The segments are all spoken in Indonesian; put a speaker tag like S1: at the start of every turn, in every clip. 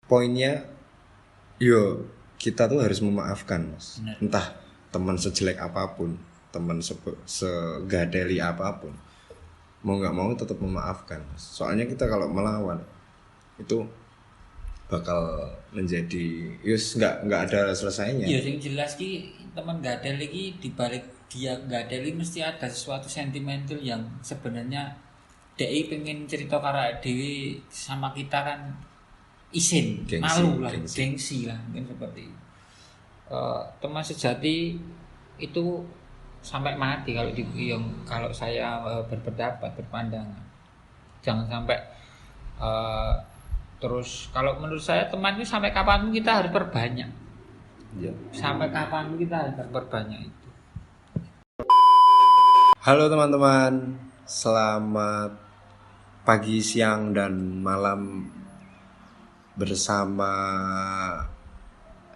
S1: poinnya yo kita tuh harus memaafkan, Mas.
S2: Bener.
S1: Entah teman sejelek apapun, teman segadeli apapun, mau nggak mau tetap memaafkan, Mas. Soalnya kita kalau melawan itu bakal menjadi nggak ada selesainya.
S2: Iya, yang jelas ki teman gak ada lagi, dibalik dia gak ada lagi mesti ada sesuatu sentimental yang sebenarnya DI pengen cerita karo Dewi sama kita kan isin, malu lah, gengsi lah, mungkin seperti itu. Teman sejati itu sampai mati kalau kalau saya berpendapat, berpandangan. Jangan sampai terus kalau menurut saya teman itu sampai kapanpun kita harus perbanyak.
S1: Ya.
S2: Sampai kapanpun kita harus perbanyak itu.
S1: Halo teman-teman, selamat pagi, siang, dan malam bersama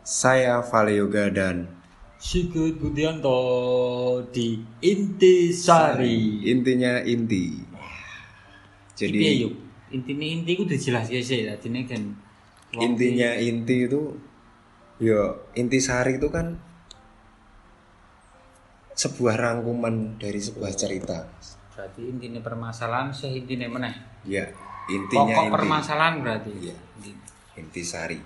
S1: saya Vale Yoga dan
S2: Sigit Budianto di Intisari.
S1: Intinya inti. Jadi
S2: intinya inti itu udah jelas ya sih, artinya kan
S1: intinya inti itu Intisari itu kan sebuah rangkuman dari sebuah cerita.
S2: Berarti intinya permasalahan intinya mana?
S1: Ya, intinya
S2: pokok permasalahan berarti.
S1: Ya, Intisari.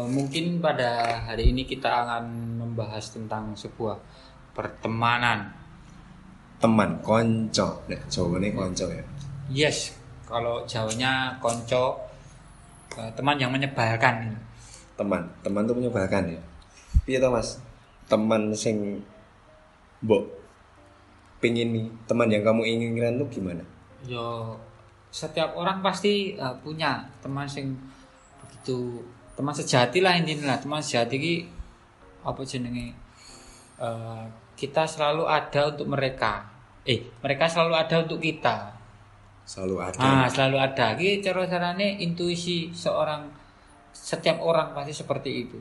S2: Mungkin pada hari ini kita akan membahas tentang sebuah pertemanan.
S1: Teman, konco. Nek jawabannya konco ya.
S2: Yes, kalau jawanya konco, teman yang menyebalkan.
S1: Teman tuh menyebalkan ya. Piye to, Mas? Teman sing mbok pingin nih, teman yang kamu inginkan tuh gimana?
S2: Yo, setiap orang pasti punya teman sing begitu, teman sejati lah intinya lah. Teman sejati ki apa jenenge? Kita selalu ada untuk mereka. Mereka selalu ada untuk kita.
S1: Selalu ada.
S2: Selalu ada. Ki cara-carane intuisi setiap orang pasti seperti itu.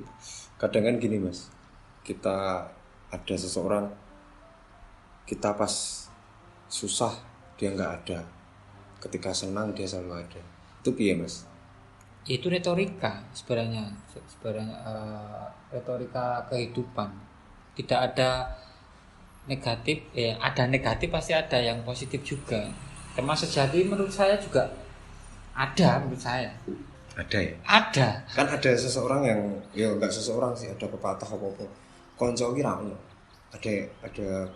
S1: Kadang kan gini, Mas. Kita ada seseorang, kita pas susah dia nggak ada, ketika senang dia selalu ada. Itu piye, Mas?
S2: Itu retorika sebenarnya retorika kehidupan. Tidak ada negatif, ada negatif pasti ada yang positif juga. Teman sejati menurut saya juga ada, menurut saya.
S1: Ada ya?
S2: Ada.
S1: Kan ada seseorang yang nggak seseorang sih, ada pepatah apa-apa. Konco ki ra ono. Ada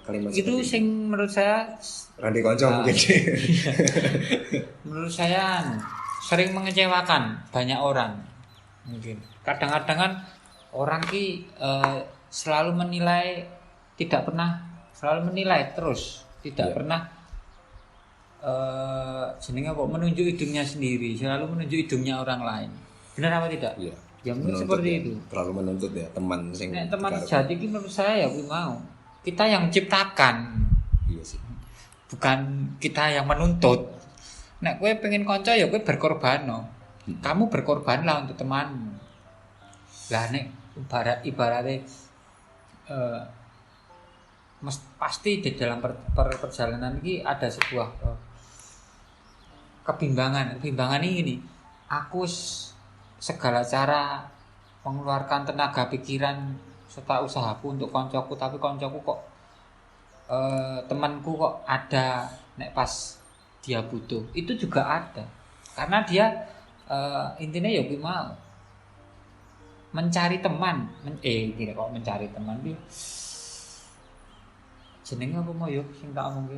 S1: kalimat
S2: itu sing menurut saya
S1: Randy konco mungkin.
S2: Menurut saya sering mengecewakan banyak orang. Mungkin kadang-kadang kan orang ki selalu menilai, selalu menilai terus, tidak pernah jenenge kok menunjuk hidungnya sendiri, selalu menunjuk hidungnya orang lain. Benar apa tidak?
S1: Iya.
S2: Ya mungkin seperti itu.
S1: Terlalu menuntut ya teman sing.
S2: Teman sejati ki menurut saya ya mau. Kita yang menciptakan.
S1: Iya sih.
S2: Bukan kita yang menuntut. Nek kowe pengen kanca ya kowe berkorban no. Kamu berkorbanlah untuk temanmu. Lah nek ibaratnya pasti di dalam perjalanan ini ada sebuah kebimbangan ini. Aku segala cara mengeluarkan tenaga pikiran serta usahaku untuk koncoku, tapi koncoku kok temanku kok ada nek pas dia butuh. Itu juga ada. Karena dia intinya ya mau mencari teman. Gini kok mencari teman iki. Jenenge apa mau yo sing tak omongke?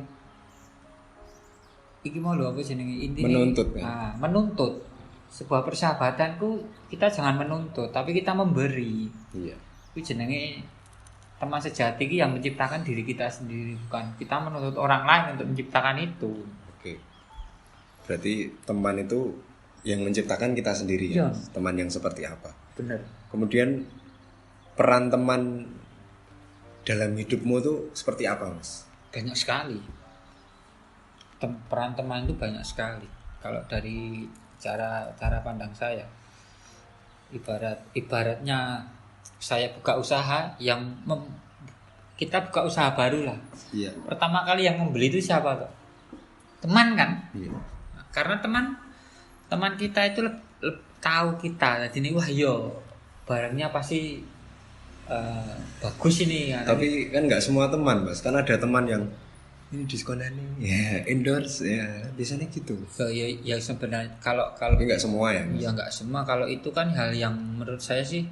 S2: Iki mau lho apa jenenge? Intinya
S1: menuntut kan?
S2: Menuntut. Sebuah persahabatanku kita jangan menuntut, tapi kita memberi.
S1: Iya.
S2: Itu jenenge teman sejati yang menciptakan diri kita sendiri, bukan kita menuntut orang lain untuk menciptakan itu.
S1: Oke. Berarti teman itu yang menciptakan kita sendiri ya. Teman yang seperti apa?
S2: Benar.
S1: Kemudian peran teman dalam hidupmu tuh seperti apa, Mas?
S2: Banyak sekali. Peran teman itu banyak sekali. Kalau dari cara pandang saya, ibaratnya saya buka usaha kita buka usaha baru lah.
S1: Iya.
S2: Pertama kali yang membeli itu siapa tuh? Teman kan?
S1: Iya.
S2: Karena teman kita itu tahu kita, jadi ini wah yo barangnya pasti bagus ini ya.
S1: Tapi kan nggak semua teman mas, kan ada teman yang ini diskonan nih ya endorse ya biasanya gitu.
S2: Ya sebenarnya kalau
S1: Tapi nggak semua ya mas?
S2: ya nggak semua, kalau itu kan hal yang menurut saya sih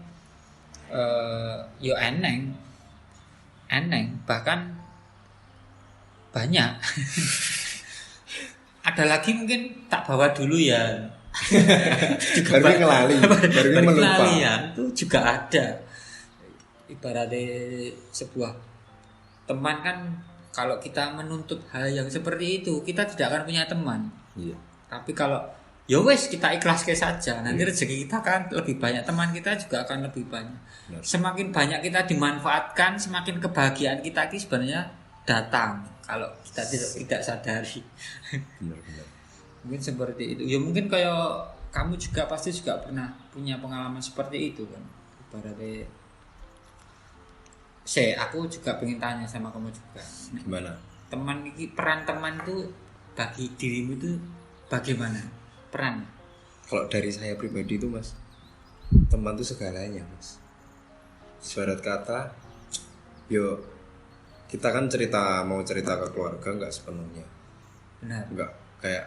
S2: yo eneng bahkan banyak. Ada lagi mungkin tak bawa dulu ya.
S1: Baru ngelali, baru melupa.
S2: Ya, itu juga ada. Ibaratnya sebuah teman kan, kalau kita menuntut hal yang seperti itu, kita tidak akan punya teman.
S1: Iya.
S2: Tapi kalau ya wes kita ikhlaskan saja, nanti rezeki kita kan lebih banyak, teman kita juga akan lebih banyak.
S1: Benar.
S2: Semakin banyak kita dimanfaatkan, semakin kebahagiaan kita ini sebenarnya datang kalau kita tidak sadari.
S1: Benar.
S2: Mungkin seperti itu. Ya mungkin kayak kamu juga pasti juga pernah punya pengalaman seperti itu kan. Ibaratnya aku juga pengen tanya sama kamu juga.
S1: Gimana?
S2: Peran teman itu bagi dirimu itu bagaimana? Peran.
S1: Kalau dari saya pribadi itu mas, teman itu segalanya mas. Ibarat kata, yo kita kan mau cerita ke keluarga nggak sepenuhnya.
S2: Benar.
S1: Nggak kayak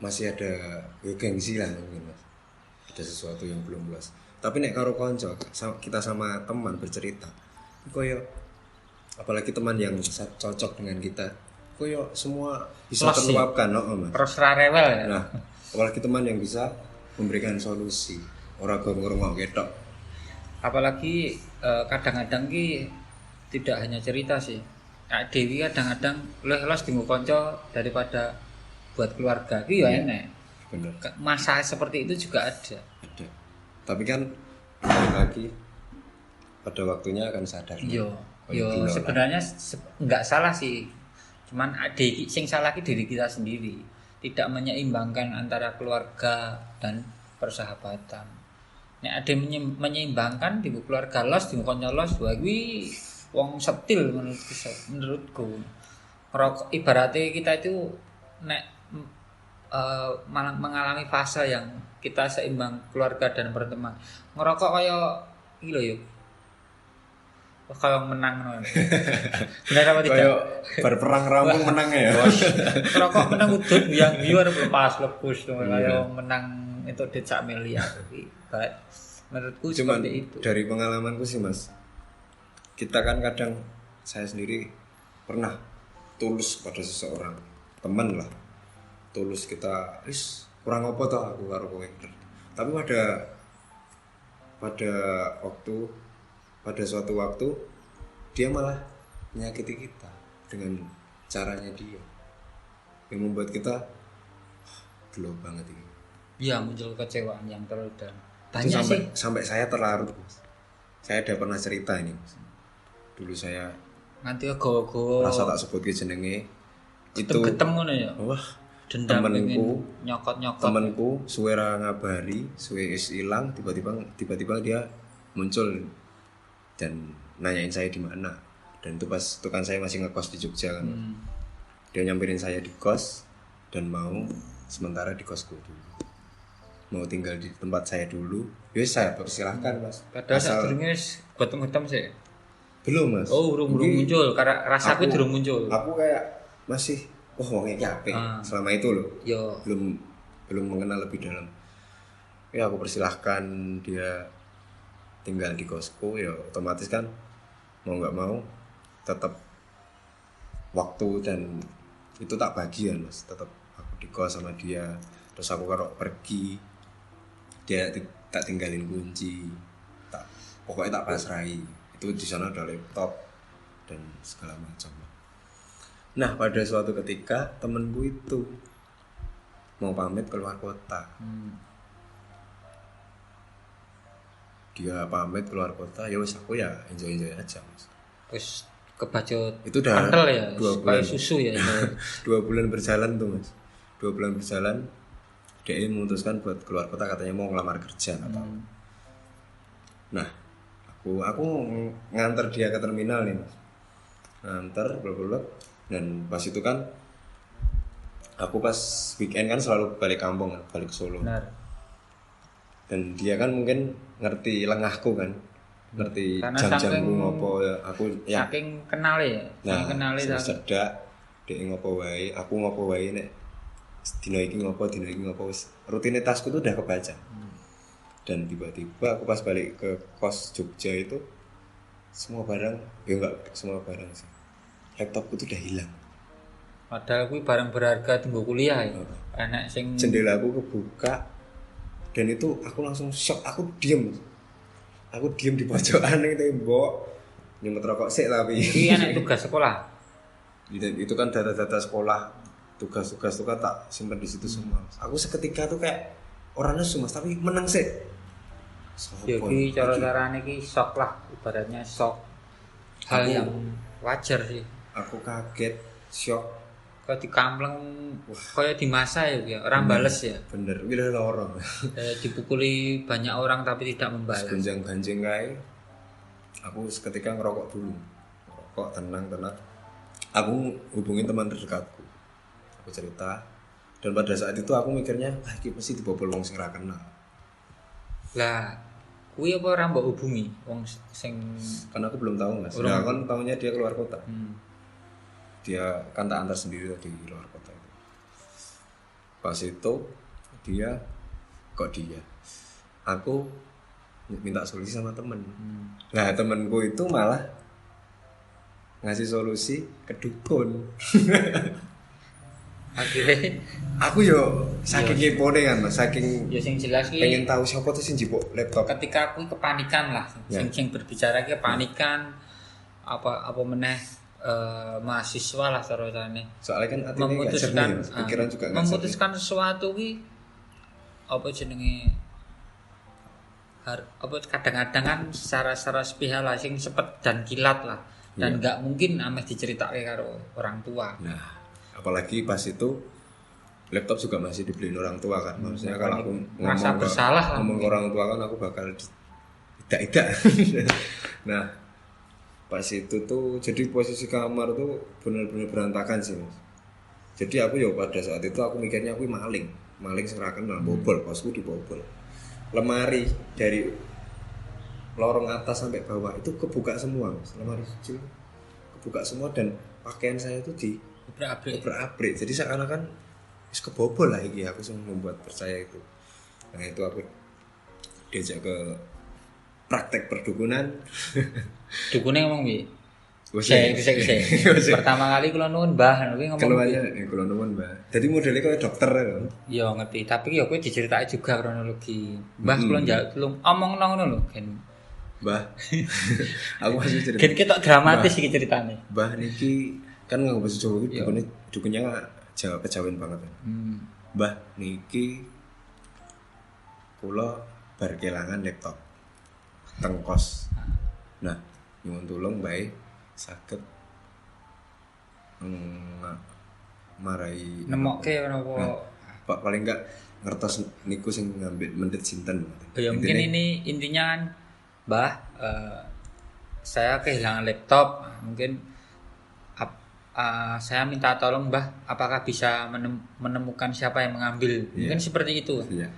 S1: masih ada gengsi lah mungkin mas. Ada sesuatu yang belum luas. Tapi nek karo konco, kita sama teman bercerita, koyo apalagi teman yang cocok dengan kita, koyo semua bisa
S2: Plus,
S1: terluapkan, no, mas.
S2: Terus rarewel ya.
S1: Nah, apalagi teman yang bisa memberikan solusi, orang ngurung ketok.
S2: Apalagi kadang-kadang ki tidak hanya cerita sih. Kak Dewi kadang-kadang los tunggu konco daripada buat keluarga. Itu ya enak.
S1: Bener.
S2: Masa seperti itu juga ada.
S1: Ada. Tapi kan balik lagi pada waktunya akan sadar.
S2: Yo sebenarnya nggak salah sih. Cuman sing salah ki diri kita sendiri. Tidak menyeimbangkan antara keluarga dan persahabatan. Nek ada menyeimbangkan di keluarga los, di konco los, wah kuwi wong setil menurutku. Ngerokok ibaratnya kita itu nek mengalami fase yang kita seimbang keluarga dan berteman. Ngerokok kayak iki lho yuk. Kayak menang no. Benar apa tidak?
S1: Kayak berperang rampung menangnya ya.
S2: Ngerokok menang udut yang biar lepas lepus tuh kayak menang itu decak miliar. Menurutku
S1: Cuman
S2: seperti itu.
S1: dari pengalamanku sih mas, kita kan kadang, saya sendiri pernah tulus pada seseorang, teman lah, tulus kita, kurang apa toh aku karo kowe. Tapi pada suatu waktu dia malah menyakiti kita dengan caranya dia, yang membuat kita gelap banget ini.
S2: Ya muncul kecewaan yang terlalu dalam.
S1: Itu
S2: Banyak
S1: sampai saya terlarut. Saya ada pernah cerita ini. Dulu saya
S2: nanti go
S1: rasa tak sebut jenenge itu
S2: ketemu nih ya.
S1: wah,
S2: Dendam
S1: temenku
S2: nyokot-nyokot.
S1: temenku suwe ra ngabari, suwe is ilang, tiba-tiba dia muncul dan nanyain saya di mana. Dan itu kan saya masih ngekos di Jogja kan. Dia nyamperin saya di kos dan mau sementara di kosku dulu, mau tinggal di tempat saya dulu. Ya saya persilahkan mas.
S2: Padahal sebelumnya ketemu sih.
S1: Belum mas.
S2: Oh belum muncul, karena rasaku belum muncul.
S1: Aku kayak masih wongnya capek selama itu loh.
S2: Yo.
S1: Belum mengenal lebih dalam. Ya aku persilahkan dia tinggal di kosku, ya otomatis kan mau nggak mau tetap waktu dan itu tak bagian mas. Tetap aku di kos sama dia, terus aku kalau pergi dia tak tinggalin kunci, pokoknya tak pasrai. Itu di sana ada laptop dan segala macam. Nah pada suatu ketika temenku itu mau pamit keluar kota. Dia pamit keluar kota, ya wis aku ya enjoy aja mas.
S2: Terus kebacut
S1: itu udah
S2: kental ya,
S1: 2 bulan
S2: susu ya.
S1: 2 bulan berjalan tuh mas. 2 bulan berjalan, dia memutuskan buat keluar kota, katanya mau ngelamar kerja atau nah aku nganter dia ke terminal nih mas, nganter blok dan pas itu kan aku pas weekend kan selalu balik kampung, balik ke Solo.
S2: Benar.
S1: Dan dia kan mungkin ngerti lengahku kan, ngerti
S2: Karena
S1: jam-jamku
S2: saking-
S1: ngopo ya. Aku ya
S2: Saking kenal ya, saking kenal
S1: nah, cedak dia ngopo wae, aku ngopo wae nek dino iki ngopo wis rutinitasku tuh udah kebaca. Dan tiba-tiba aku pas balik ke kos Jogja itu semua barang, ya enggak semua barang sih, laptopku tuh udah hilang.
S2: Padahal kuwi barang berharga tunggu kuliah ya. Enak sing
S1: Jendela aku kebuka dan itu aku langsung shock, aku diem di pojokan ning tembok nyemet rokok sik tapi
S2: iki enak tugas sekolah.
S1: itu kan data-data sekolah, tugas-tugas tuh kan tak simpan di situ semua. Aku seketika tuh kayak orangnya sumas tapi meneng sih.
S2: Ya ki cara-carane ki shock lah, ibaratnya shock. Hal
S1: Aku-
S2: yang wajar sih.
S1: Aku kaget, shock,
S2: Kau dikampleng kaya di masa ya, orang bales ya.
S1: bener, gila lorong.
S2: Dipukuli banyak orang tapi tidak membalas.
S1: Gonjang-ganjing kae. Aku seketika ngerokok dulu. Ngerokok tenang. Aku hubungin teman terdekatku. Aku cerita. Dan pada saat itu aku mikirnya, iki pasti dibobol wong sing ra kenal.
S2: Lah, kuwi apa ora mbok hubungi wong sing
S1: Karena aku belum tahu, Mas.
S2: Orang-
S1: Nah, kan tahunya dia keluar kota.
S2: hmm,
S1: Dia kan tak antar sendiri tadi di luar kota itu. Pas itu aku minta solusi sama temen. Nah temenku itu malah ngasih solusi ke dukun.
S2: akhirnya
S1: Aku yo saking ngepone kan Mas, saking
S2: ya sing jelas ki
S1: pengen tahu siapa tuh sing jipuk laptop.
S2: ketika aku kepanikan lah
S1: Ya.
S2: sing berbicara ki kepanikan apa meneh mahasiswa lah carane
S1: Soalnya kan hatinya nggak jernih, Mas. Pikiran juga nggak
S2: memutuskan sesuatu ki apa jenenge apa kadang-kadang kan secara sepihak lah sing sepet dan kilat lah dan nggak mungkin ameh diceritake karo orang tua.
S1: jernih. Nah, apalagi pas itu laptop juga masih dibeliin orang tua kan. Maksudnya kalau aku
S2: Merasa bersalah lah
S1: ngomong ke orang tua kan aku bakal tidak. Nah, pas itu tuh jadi posisi kamar tuh benar-benar berantakan sih Mas. Jadi aku ya pada saat itu aku mikirnya aku maling sing ra kenal, bobol, kosku dibobol. Lemari dari lorong atas sampai bawah itu kebuka semua Mas. Lemari kecil kebuka semua dan pakaian saya itu obrak-abrik. Jadi seakan-akan wis kebobol lah iki, aku sing membuat percaya itu. Nah, itu aku diajak ke praktek perdukunan.
S2: Dukune ngomong piye?
S1: Wis.
S2: Pertama kali kula nuwun Mbah, kuwi ngomong
S1: Keluarnya kula nuwun, Mbak. Dadi modelnya kayak dokter ya.
S2: ya ngerti, tapi ya kowe diceritake juga kronologi. Mbah kula njaluk tulung omongno ngono lho, gen.
S1: Mbah. Aku masih cerita.
S2: Gen ketok dramatis iki ceritane.
S1: Mbah niki kan nganggo bahasa Jawa iki dukunnya Jawa kejawen banget kan. Mbah niki kula bar kelangan laptop teng kos. Nah, nyuwun tulung bae saged marai
S2: Nemokke napa
S1: Pak paling enggak ngertos niku sing ngambil mendhet sinten.
S2: ya mungkin ini intinya kan Mbah saya kehilangan laptop mungkin saya minta tolong Mbah apakah bisa menemukan siapa yang mengambil mungkin seperti itu.
S1: Iya.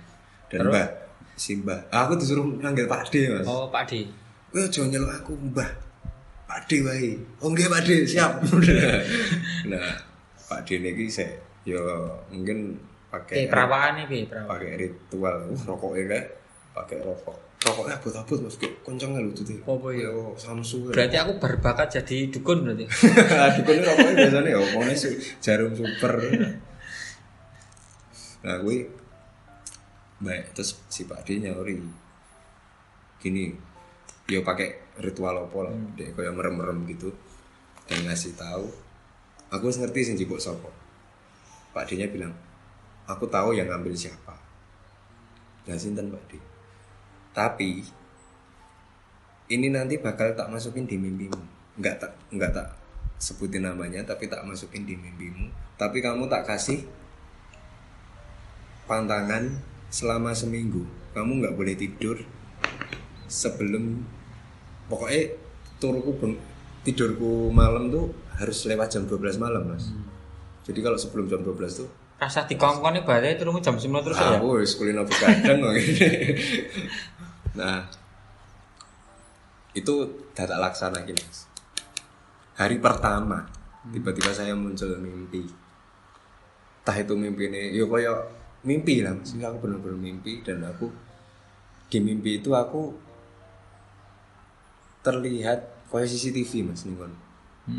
S1: Dan Mbah si Mbah aku disuruh manggil Pak D Mas.
S2: Oh Pak D.
S1: Kowe aja nyeluk aku Mbah. Pak D wae. Oh nggih Pak D, siap. Nah, Pak D niki saya yo mungkin pakai
S2: perawaane piye perawan.
S1: pakai ritual rokoknya kayak pakai rokoknya abot-abot Mas kok kenceng lucu deh.
S2: Apa ya?
S1: Oh, Samsu.
S2: Berarti aku berbakat jadi dukun berarti.
S1: Dukune rokoknya biasanya ya omongnya jarum super. Nah, gue baik terus si Pak D nyari gini, yo pakai ritual apa lah, deh kayak merem-merem gitu dan ngasih tahu, aku harus ngerti sih jibuk sopo. Pak D-nya bilang, aku tahu yang ngambil siapa. Nah sinten Pak D. Tapi ini nanti bakal tak masukin di mimpimu. Enggak tak sebutin namanya, tapi tak masukin di mimpimu. Tapi kamu tak kasih pantangan selama seminggu. Kamu nggak boleh tidur sebelum, pokoknya tidurku malam tuh harus lewat jam 12 malam Mas. Jadi kalau sebelum jam 12 tuh
S2: Rasa dikongkon berarti turunmu jam 9 terus ya.
S1: Aku wis kulino begadang kok ngene. Nah, itu tak laksana gini. Hari pertama tiba-tiba saya muncul mimpi. Entah itu mimpi ini, yo kayak mimpi lah, maksudnya aku benar-benar mimpi dan aku di mimpi itu aku terlihat kayak CCTV mas nih kan.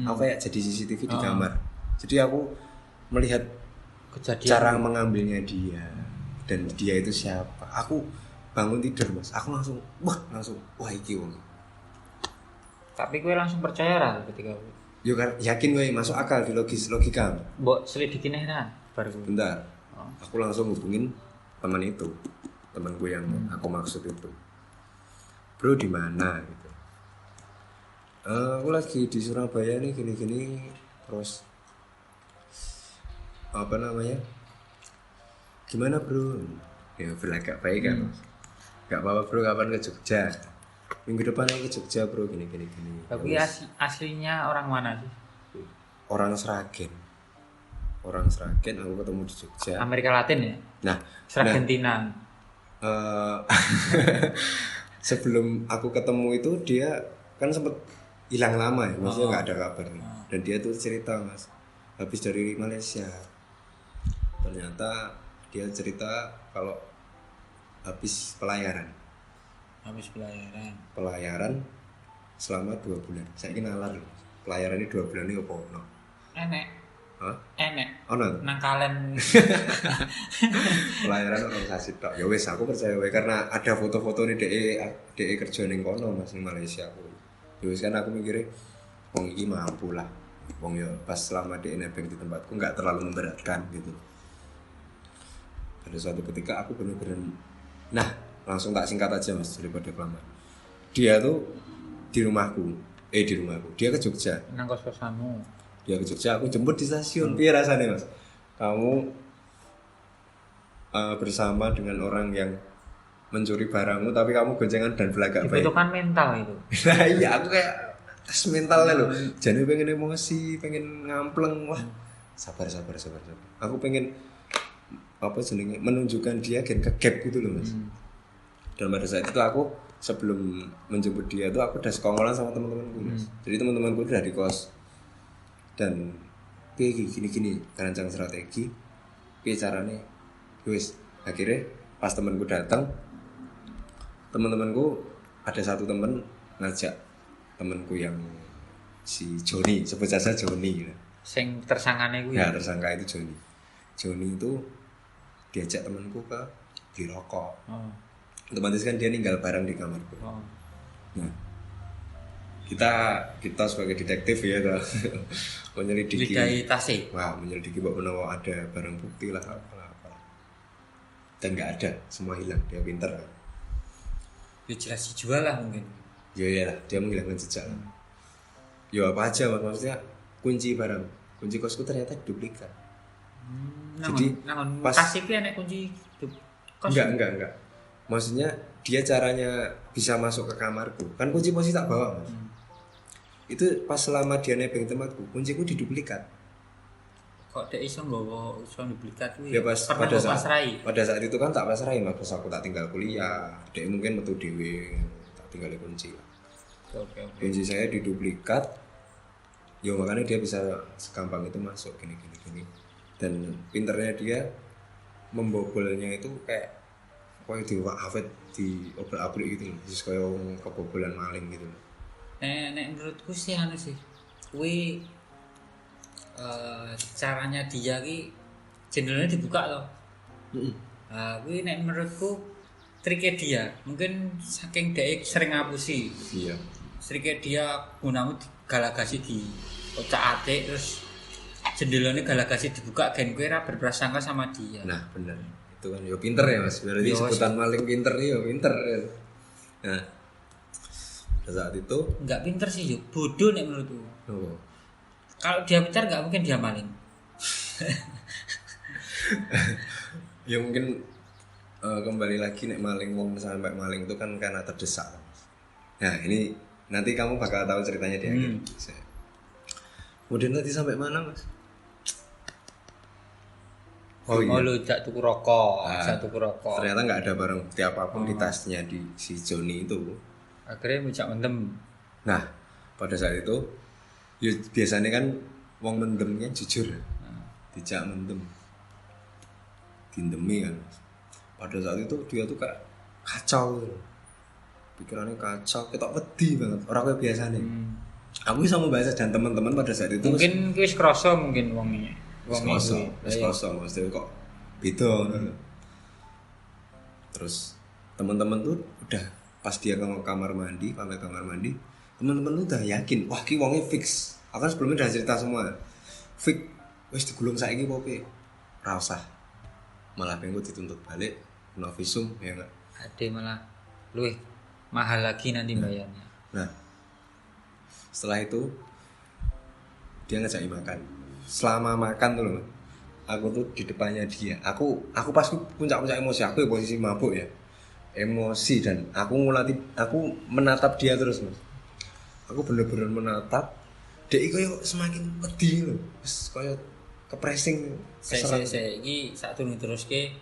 S1: Aku kayak jadi CCTV di kamar. Jadi aku melihat
S2: Kejadian
S1: cara mengambilnya dia dan dia itu siapa. Aku bangun tidur mas, aku langsung wah iki wong.
S2: tapi gue langsung percaya lah ketika
S1: Yo kan yakin gue masuk akal di logika.
S2: mbok selidikin nah baru gue.
S1: Bentar, aku langsung hubungin teman itu, teman gue yang aku maksud itu. Bro di mana gitu? Aku lagi di Surabaya nih gini-gini terus apa namanya? Gimana bro? Ya berlagak baik kan. Gak apa-apa bro, kapan ke Jogja? Minggu depan lagi ke Jogja bro, gini.
S2: Tapi aslinya orang mana sih?
S1: Orang Sragen. Orang Sragen, aku ketemu di Jogja.
S2: Amerika Latin ya?
S1: Nah,
S2: Argentina.
S1: Sebelum aku ketemu itu dia kan sempet hilang lama ya, maksudnya nggak ada kabar. Dan dia tuh cerita mas, habis dari Malaysia. Ternyata dia cerita kalau habis pelayaran. Pelayaran selama 2 bulan. Saya nalar loh. Pelayaran ini 2 bulan ini apa ono?
S2: Enek.
S1: Hah?
S2: Enek.
S1: Ono.
S2: Nang kalen.
S1: Pelayaran organisasi tok. Ya wis aku percaya wae karena ada foto-foto nih DE kerja ning kono Mas ning Malaysia aku. Ya wis kan aku mikirnya wong iki mampu lah. Wong ya pas selama DE nebeng di tempatku enggak terlalu memberatkan gitu. Pada suatu ketika aku benar-benar langsung tak singkat aja mas daripada kelamaan. Dia tuh di rumahku. Dia ke Jogja.
S2: Nang kos-kosanmu.
S1: Dia ke Jogja, aku jemput di stasiun. Piye rasanya mas? Kamu bersama dengan orang yang mencuri barangmu, tapi kamu goncengan dan belagak baik.
S2: Itu kan mental itu.
S1: Nah iya, aku kayak tes mentalnya loh. Jadi pengen emosi, pengen ngampleng, wah. Sabar. Aku pengen menunjukkan dia gen kegap gitu loh mas. Dan pada saat itu aku sebelum menjemput dia tuh aku udah sekongkolan sama teman-temanku mas. Jadi teman-temanku udah di kos dan gini rancang strategi caranya wis akhirnya pas temanku datang teman-temanku ada satu teman ngajak temanku yang si Joni, sebut saja Joni ya.
S2: Sing tersangkane gue
S1: ya tersangka itu Joni itu diajak temanku ke di rokok. Otomatis kan dia ninggal barang di kamarku. Nah, kita sebagai detektif ya menyelidiki. Menyelidiki bahwa ada barang bukti lah apa. Dan nggak ada, semua hilang. Dia pintar.
S2: Ya jelas dijual lah mungkin.
S1: Ya dia menghilangkan jejak. Ya apa aja maksudnya kunci kosku ternyata duplikat. Jadi
S2: pas kasih nek kunci kos.
S1: Enggak. Maksudnya dia caranya bisa masuk ke kamarku. Kan kunci posisi tak bawa, Mas. Itu pas selama dia nebeng tempatku, kunciku diduplikat.
S2: Kok dia iso nggawa iso duplikat kuwi?
S1: Ya pada saat itu kan tak pasrai, Mas. Pas aku tak tinggal kuliah, dia mungkin metu dhewe, tak tinggal kunci lah.
S2: Oke.
S1: Kunci saya diduplikat. Ya makanya dia bisa segampang itu masuk gini. Dan pinternya dia membobolnya itu kayak di wafat di obrak-abrik gitu loh. Terus kayak kebobolan maling gitu loh.
S2: Nek menurutku sih kuwi caranya dia ki jendelanya dibuka loh. Kuwi nek menurutku triknya dia mungkin saking dia sering ngapusi.
S1: Iya.
S2: Triknya dia gunamu galagasi di otak-atik terus jendelanya galagasi dibuka gen kowe ora berprasangka sama dia.
S1: Nah, bener. Itu kan yo pinter ya Mas. Berarti sebutan maling pinter yo pinter. Nah, pada saat itu
S2: enggak pinter sih yo, bodoh nek menurutku.
S1: Oh.
S2: Kalau dia pintar enggak mungkin dia maling.
S1: Ya mungkin kembali lagi nek maling wong sampai maling itu kan karena terdesak. Nah, ini nanti kamu bakal tahu ceritanya di akhir. Kemudian tadi sampai mana, Mas? Oh iya.
S2: Mau lu jak tuku rokok,
S1: Ah,
S2: jak tuku rokok.
S1: Ternyata nggak ada barang bukti apapun di tasnya di si Joni itu.
S2: Akhirnya mujak mendem.
S1: Nah, pada saat itu ya biasanya kan wong mendemnya jujur. Dijak mendem. Dindemi kan. Pada saat itu dia tuh kayak kacau gitu. Pikirannya kacau, ketok wedi banget. Orang kayak biasanya. Aku bisa membahas dan teman-teman pada saat itu
S2: Mungkin wis krasa mungkin wonge.
S1: wis kosong, maksudnya kok beda. Terus teman-teman tuh udah pas dia ke kamar mandi, pamit kamar mandi, teman-teman tuh udah yakin, wah ki wonge fix. Aku kan sebelumnya udah cerita semua. Fix wis digulung saiki pokoke. Ora usah. Malah pengen dituntut balik, kena visum ya enggak.
S2: Ade malah luwih mahal lagi nanti bayarnya.
S1: Nah, setelah itu dia ngajak makan. Selama makan tuh loh, aku tuh di depannya dia. Aku pas puncak-puncak emosi, aku ya posisi mabuk ya. Emosi dan aku menatap dia terus, Mas. Aku bener-bener menatap. Dia koyo semakin pedih loh. Wis koyo kepressing
S2: Saya iki sak durung teruske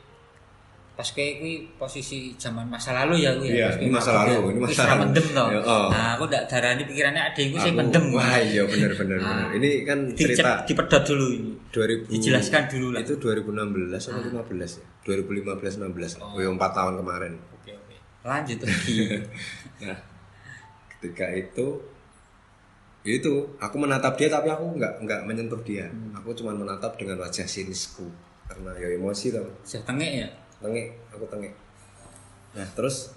S2: pas kayak kuwi posisi zaman masa lalu ya kuwi
S1: Iya,
S2: ya.
S1: ini masa lalu, ini masa lalu.
S2: Mendem toh.
S1: Ya, oh.
S2: Nah, aku ndak darani pikirannya adekku sing mendem.
S1: Wah, iya bener. Ini kan cerita
S2: dipedot dulu ini.
S1: 2000.
S2: Dijelaskan dulu lah.
S1: Itu 2016 atau 15 ya? 2015-16. Oh, ya 4 tahun kemarin.
S2: Oke. Lanjut lagi.
S1: Nah, ketika itu aku menatap dia tapi aku nggak menyentuh dia. Aku cuma menatap dengan wajah sinisku karena ya emosi tau.
S2: Saya tengek ya.
S1: Aku tengek. Nah, terus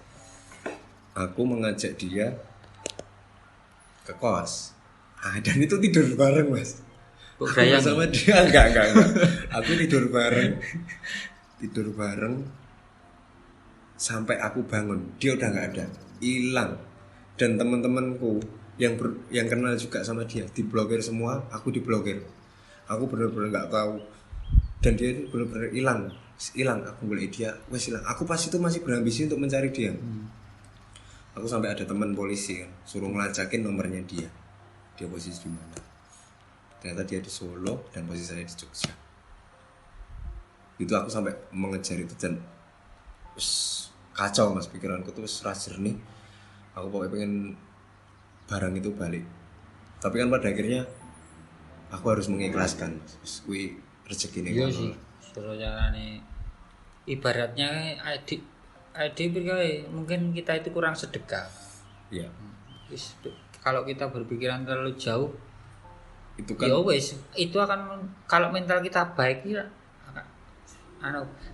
S1: aku mengajak dia ke kos. Dan itu tidur bareng, Mas.
S2: Kok
S1: Aku
S2: gayang
S1: sama dia enggak. Aku tidur bareng sampai aku bangun. Dia udah nggak ada, hilang. Dan teman-temanku yang kenal juga sama dia diblokir semua, aku diblokir. Aku benar-benar nggak tahu. Dan dia itu benar-benar hilang. Aku boleh dia, wes hilang. Aku pas itu masih berambisi untuk mencari dia. Aku sampai ada teman polisi kan, suruh ngelacakin nomornya dia posisi di mana. Ternyata dia di Solo dan posisi saya di Jogja. Itu aku sampai mengejar itu dan kacau, Mas, pikiranku tuh ras jernih. Aku pokoknya pengen barang itu balik. Tapi kan pada akhirnya aku harus mengikhlaskan. Kui rezeki nih.
S2: Iya sih. Suruh carane ibaratnya adik mungkin kita itu kurang sedekah.
S1: Iya.
S2: Kalau kita berpikiran terlalu jauh
S1: Itu kan
S2: ya wes itu akan kalau mental kita baik ya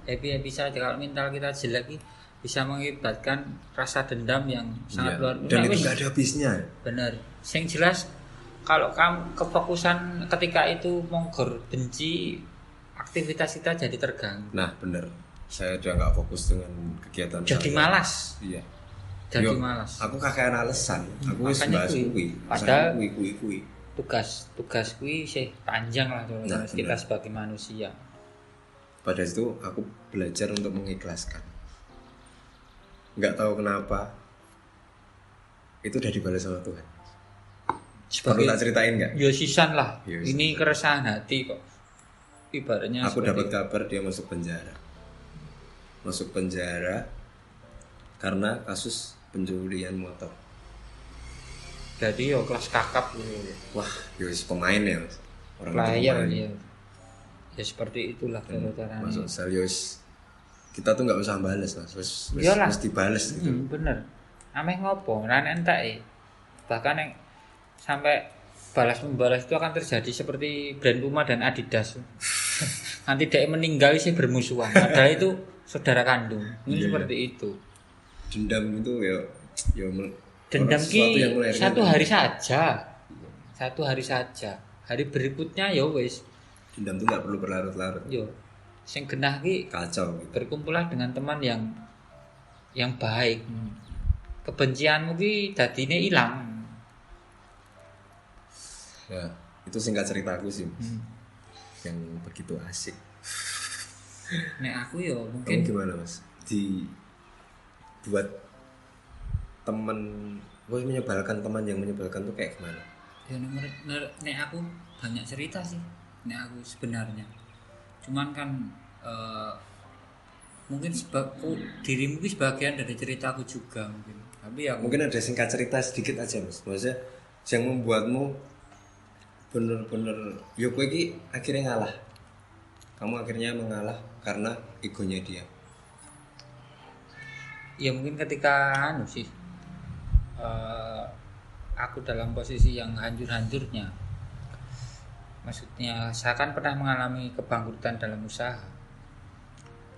S2: happy saja. Kalau mental kita jelek bisa mengakibatkan rasa dendam yang sangat luar biasa.
S1: Dan itu nggak ada habisnya.
S2: Benar. Yang jelas kalau kamu kefokusan ketika itu monggor benci, aktivitas kita jadi terganggu.
S1: Nah, benar. Saya udah nggak fokus dengan kegiatan
S2: jadi
S1: saya.
S2: Malas.
S1: Iya.
S2: Jadi malas.
S1: Aku kakean alasan. Aku wis bahas kuwi.
S2: Padahal
S1: kuwi.
S2: Tugas kuwi sih panjang lah kita sebagai manusia.
S1: Pada situ aku belajar untuk mengikhlaskan. Nggak tahu kenapa itu udah dibalas sama Tuhan. Perlu tak ceritain nggak?
S2: Ya sisan lah.
S1: Yes.
S2: Ini keresahan hati kok. Ibaratnya
S1: aku dapat kabar dia masuk penjara karena kasus pencurian motor.
S2: Jadi yo kelas kakap
S1: Wah, yus pemain ya, Mas. Orang
S2: player ya. Ya seperti itulah caranya.
S1: Masuk sel yus. Kita tuh nggak usah balas, Mas. Mesti balas gitu.
S2: Bener. Ameh ngopo? Ran entek. Bahkan yang sampai balas membalas itu akan terjadi seperti brand Puma dan Adidas. Nanti dia meninggal sih bermusuhan. Padahal itu saudara kandung. Ini seperti itu.
S1: Dendam itu ya
S2: dendam ki satu hari saja. Hari berikutnya ya wis.
S1: Dendam itu nggak perlu berlarut-larut.
S2: Yo. Sing genah ki
S1: kacau gitu.
S2: Berkumpullah dengan teman yang baik. Kebencianmu ki dadine ilang.
S1: Ya, itu singkat ceritaku sih. Yang begitu asik.
S2: Nek aku yo mungkin
S1: kamu gimana, Mas? Buat teman, menyebalkan teman yang menyebalkan tuh kayak gimana?
S2: Ya nek aku banyak cerita sih. Nek aku sebenarnya. Cuman kan eh, mungkin dirimu itu sebagian dari ceritaku juga mungkin. Tapi ya
S1: Mungkin ada singkat cerita sedikit aja Mas. Maksudnya yang membuatmu bener-bener yo kowe iki akhirnya ngalah. Kamu akhirnya mengalah karena egonya dia.
S2: ya mungkin ketika anu sih aku dalam posisi yang hancur-hancurnya. Maksudnya saya kan pernah mengalami kebangkrutan dalam usaha.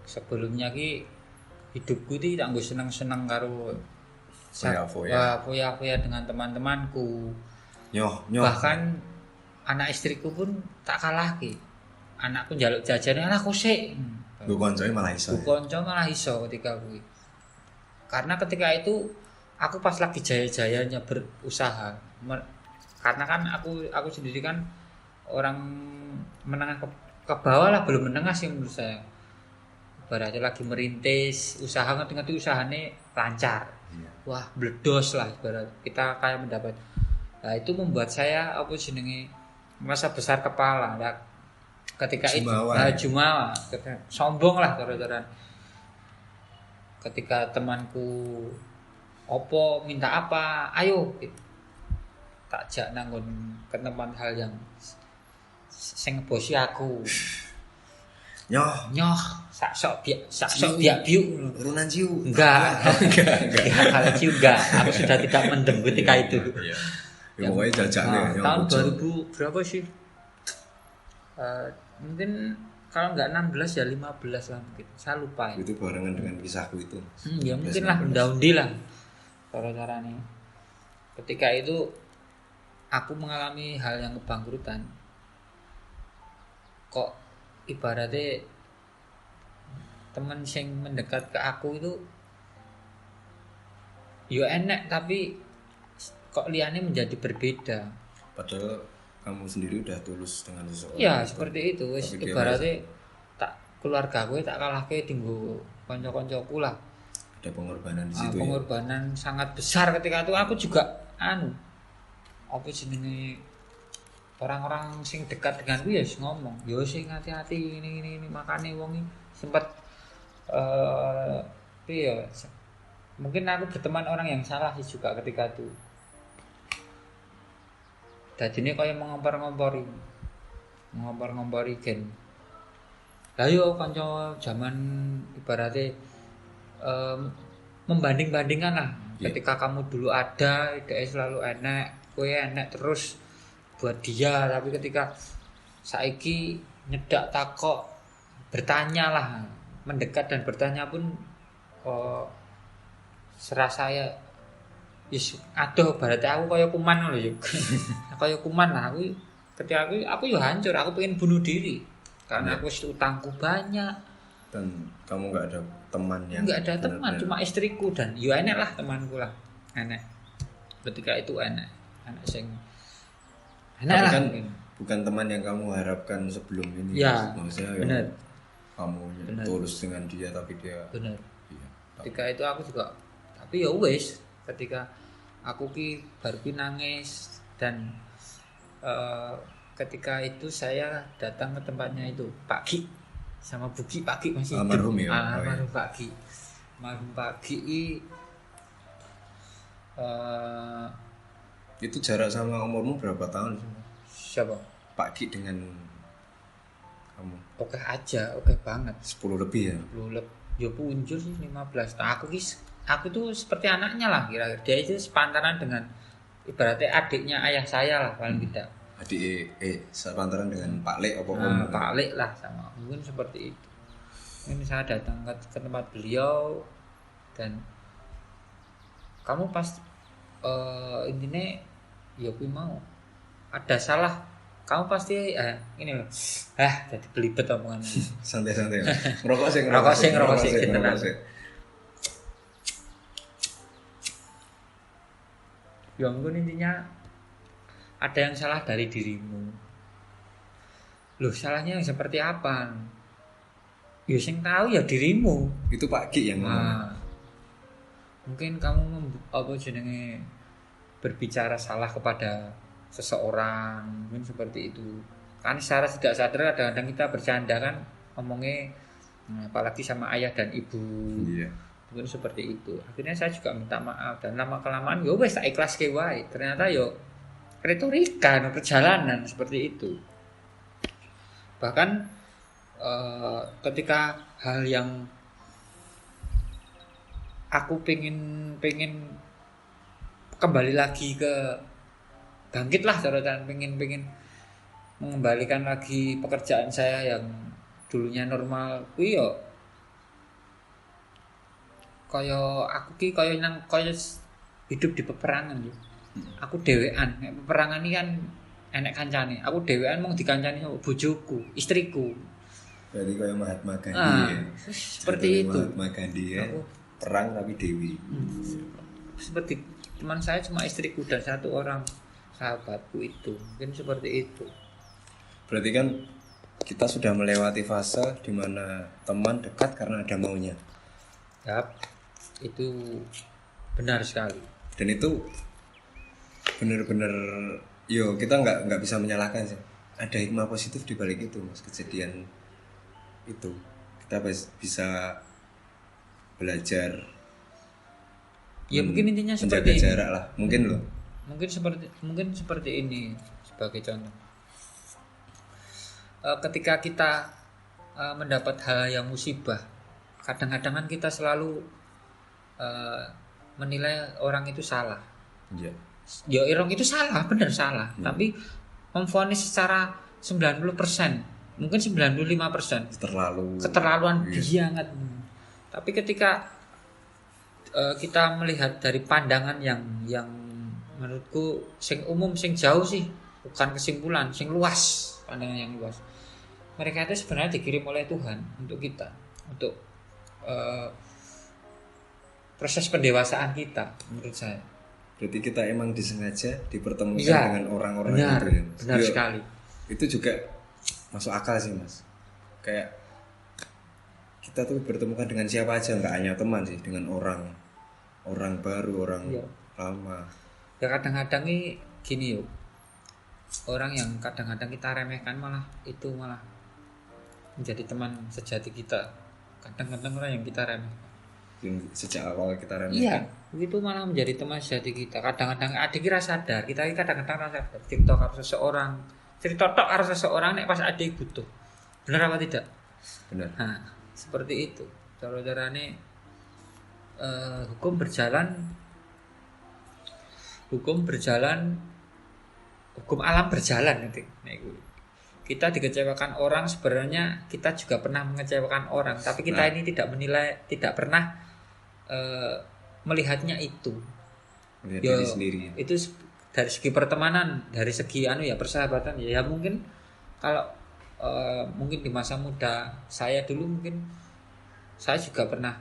S2: Sebelumnya ki hidupku itu tak nggo seneng-seneng karo foya-foya dengan teman-temanku.
S1: Nyoh.
S2: Bahkan anak istriku pun tak kalah ki. Anakku njaluk jajan aku sik.
S1: Gue koncone malah iso.
S2: Gue konco malah iso ketika kuwi. Karena ketika itu aku pas lagi jaya-jayanya berusaha. Karena kan aku sendiri kan orang menengah ke bawah lah, belum menengah sih menurut saya. Ibaratnya lagi merintis usaha, ngerti usahanya lancar.
S1: Iya.
S2: Wah, bledos lah ibarat kita kayak mendapat. Nah, itu membuat saya apa jenenge merasa besar kepala. Nah, ketika
S1: Jumawa,
S2: itu jumawa, sombong lah cara-cara. Ketika temanku opo minta apa, ayo tak jak nanggon ke tempat hal yang sing ngebosi aku.
S1: Nyoh,
S2: sak sok biak biuk.
S1: urunan ciu.
S2: Enggak. Kalau ciu enggak. Aku sudah tidak mendem ketika itu.
S1: Iya. Ya, pokoknya jajaknya
S2: tahun 2000 berapa sih? Mungkin kalau enggak 16 ya 15 lah mungkin. Saya lupa ya.
S1: Itu barengan dengan kisahku itu.
S2: Ya mungkin lah undi lah. Cara-caranya. Ketika itu aku mengalami hal yang kebangkrutan. Kok ibaratnya teman yang mendekat ke aku itu yo enak tapi kok liane menjadi berbeda.
S1: Padahal kamu sendiri udah tulus dengan seseorang.
S2: Ya seperti itu wis
S1: Tapi dia
S2: ibaratnya tak keluarga gue tak kalahke tinggu kanca-kancaku lah.
S1: ada pengorbanan di situ.
S2: Pengorbanan sangat besar ketika itu. Aku juga apa jenenge orang-orang sing dekat denganku ya ngomong, yo sing hati-hati ini makane wong iki sempat ya mungkin aku berteman orang yang salah sih juga ketika itu. Dadine kaya mengompor-ngompori gen. Lah yo kanca zaman ibaratnya membanding-bandingkan lah.
S1: Yeah.
S2: Ketika kamu dulu ada, dia selalu enak, kowe enak terus buat dia, tapi ketika saiki nyedak takok bertanya lah, mendekat dan bertanya pun serasa ya yes, aduh berarti aku kaya kuman lho yuk. Kaya kuman lah aku ketika aku yo hancur, aku pengen bunuh diri karena aku utangku banyak
S1: Dan kamu nggak ada teman yang
S2: nggak ada teman, cuma istriku dan yo enak lah temanku lah, enak ketika itu enak sing
S1: tapi kan bukan teman yang kamu harapkan sebelum ini.
S2: Ya,
S1: maksudnya
S2: benar.
S1: Kamu tulus dengan dia tapi dia
S2: benar.
S1: Iya.
S2: Ketika itu aku juga tapi ya wis ketika aku baru nangis dan ketika itu saya datang ke tempatnya itu Pak Ki sama Buki. Pak Ki masih
S1: almarhum ya.
S2: Almarhum Pak Ki. Almarhum Pak Ki
S1: itu jarak sama umurmu berapa tahun sih?
S2: Siapa?
S1: Pak Ki dengan kamu?
S2: Oke aja, oke banget.
S1: 10 lebih ya?
S2: 10 lebih. Ya punjul sih 15. Nah, aku tuh seperti anaknya lah kira-kira. Dia itu sepantaran dengan ibaratnya adiknya ayah saya lah paling tidak.
S1: Adik sepantaran dengan Pak Lek apa
S2: Pak Lek lah sama. Mungkin seperti itu. Ini saya datang ke tempat beliau dan kamu pas intinya ya aku mau ada salah kamu pasti ini loh jadi belibet omongan.
S1: santai-santai ngerokok
S2: sih ya mungkin intinya ada yang salah dari dirimu. Loh salahnya yang seperti apa? Ya sing tahu ya dirimu.
S1: Itu Pak Ki yang ngomong.
S2: Mungkin kamu berbicara salah kepada seseorang, mungkin seperti itu. Kan secara tidak sadar kadang-kadang kita bercanda kan ngomongnya apalagi sama ayah dan ibu.
S1: Iya.
S2: Mungkin seperti itu. Akhirnya saya juga minta maaf dan lama kelamaan yo wes tak ikhlas ke wae. Ternyata yo retorika no, perjalanan seperti itu. Bahkan ketika hal yang aku pengen kembali lagi ke bangkit lah cara pengen mengembalikan lagi pekerjaan saya yang dulunya normal kuwi yo kaya aku ki kaya hidup di peperangan yo. Aku dhewean, nek peperangan iki kan enek kancane. Aku dhewean mung dikancani sama bojoku, istriku.
S1: Berarti kayak Mahatma Gandhi ya.
S2: Seperti
S1: Contohnya
S2: itu.
S1: Mahatma Gandhi ya.
S2: Aku
S1: Perang tapi dewi.
S2: seperti teman saya cuma istriku dan satu orang sahabatku itu. Mungkin seperti itu.
S1: Berarti kan kita sudah melewati fase di mana teman dekat karena ada maunya.
S2: Yap. Itu benar sekali.
S1: Dan itu benar-benar yo kita nggak bisa menyalahkan sih. Ada hikmah positif di balik itu mas, kejadian itu kita bisa belajar
S2: Ya mungkin intinya
S1: menjaga
S2: seperti ini.
S1: jarak lah mungkin loh.
S2: Mungkin seperti ini sebagai contoh. Ketika kita mendapat hal yang musibah, kadang-kadang kan kita selalu menilai orang itu salah.
S1: Iya.
S2: Ya orang itu salah, benar salah. Tapi memvonis secara 90%, mungkin 95% keterlaluan banget. Tapi ketika kita melihat dari pandangan yang menurutku sing umum, sing jauh sih, bukan kesimpulan, sing luas, pandangan yang luas. Mereka itu sebenarnya dikirim oleh Tuhan untuk kita, untuk proses pendewasaan kita, menurut saya.
S1: Berarti kita emang disengaja dipertemukan dengan orang-orang
S2: benar,
S1: itu ya mas.
S2: Benar sekali.
S1: Itu juga masuk akal sih mas. Kayak kita tuh bertemukan dengan siapa aja, nggak hanya teman sih, dengan orang baru, orang lama.
S2: Ya kadang-kadang ini gini yuk, orang yang kadang-kadang kita remehkan malah menjadi teman sejati kita. Kadang-kadang orang yang kita remehkan,
S1: yang sejak awal kita remehkan.
S2: Iya, itu malah menjadi teman sejati kita. Kadang-kadang adik kira sadar, kita kadang-kadang rasa sadar. TikTok harus seseorang, cerita tok harus seseorang nek pas adik butuh. Benar apa tidak?
S1: Benar.
S2: Nah, seperti itu. Cara-carane hukum alam berjalan nanti. Kita dikecewakan orang, sebenarnya kita juga pernah mengecewakan orang, tapi kita ini tidak pernah melihatnya itu.
S1: Melihat diri sendiri.
S2: Itu dari segi pertemanan, dari segi persahabatan ya mungkin kalau mungkin di masa muda saya dulu mungkin saya juga pernah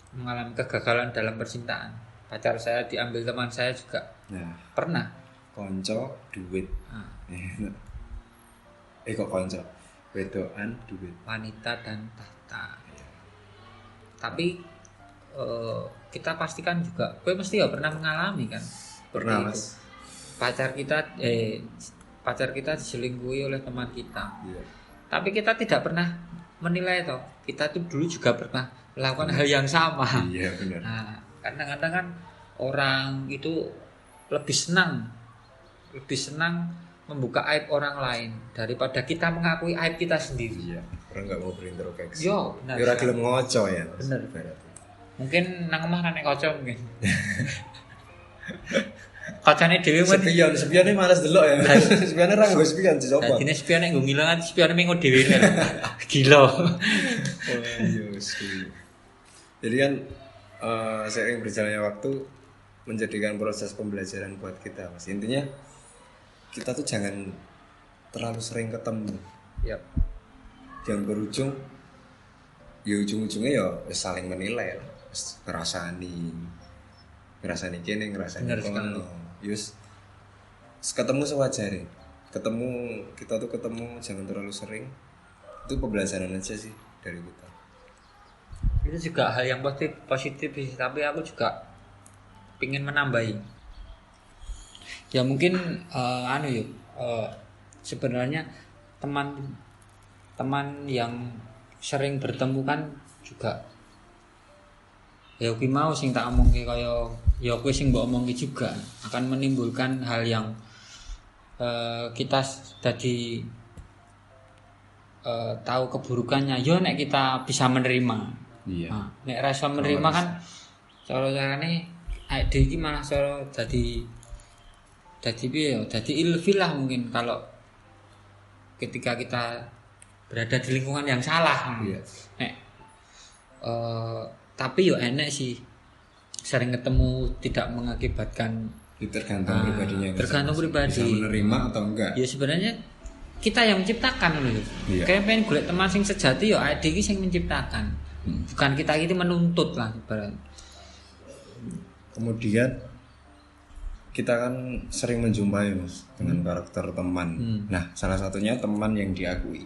S2: mengalami kegagalan dalam percintaan. Pacar saya diambil teman saya juga. Nah, pernah.
S1: Konco duit. Kok konco? Wedoan duit.
S2: Wanita dan tahta. Tapi kita pastikan juga, gue mesti pernah mengalami kan.
S1: Pernah mas.
S2: Pacar kita diselingkuhi oleh teman kita.
S1: Iya.
S2: Tapi kita tidak pernah menilai toh. Kita tuh dulu juga pernah melakukan hal yang sama.
S1: Iya benar.
S2: Nah, kadang-kadang kan orang itu lebih senang membuka aib orang lain daripada kita mengakui aib kita sendiri.
S1: Iya. Orang nggak mau berintrospeksi.
S2: Yo, benar.
S1: Ora gelem ngoco ya.
S2: Benar. Mungkin nang omah nek kocok mungkin. Kocane dhewe men
S1: spione malas delok ya. Spione ra nggo spion dicoba.
S2: Dadine spione nggo ngilangan spione mengo dhewe. Gila.
S1: Jadi kan seiring berjalannya waktu menjadikan proses pembelajaran buat kita mas. Intinya kita tuh jangan terlalu sering ketemu.
S2: Yap.
S1: Yang berujung ya ujung-ujungnya ya saling menilai lah. Ngerasani kene, ngerasani kono. Yus ketemu sewajarnya. Kita tuh ketemu jangan terlalu sering. Itu pembelajaran aja sih dari kita.
S2: Itu juga hal yang positif sih, tapi aku juga ingin menambahi. Ya mungkin sebenarnya teman yang sering bertemu kan juga ya kuwi mau sing tak omongke kaya ya kuwi sing mbok omongke juga akan menimbulkan hal yang kita jadi tahu keburukannya yo nek kita bisa menerima.
S1: Iya.
S2: Nah, nek rasa menerima kan cara carane ade iki malah cara jadi piye ya jadi ilfil lah mungkin kalau ketika kita berada di lingkungan yang salah.
S1: Iya.
S2: Nek tapi yo enek sih sering ketemu tidak mengakibatkan
S1: Tergantung pribadinya.
S2: tergantung pribadi.
S1: Bisa menerima atau enggak.
S2: Ya sebenarnya kita yang menciptakan loh.
S1: Iya.
S2: Kayak pengen golek teman sing sejati yo ade iki sing menciptakan. Bukan kita itu menuntut lah ibarat.
S1: Kemudian kita kan sering menjumpai Mas dengan karakter teman. Nah, salah satunya teman yang diakui.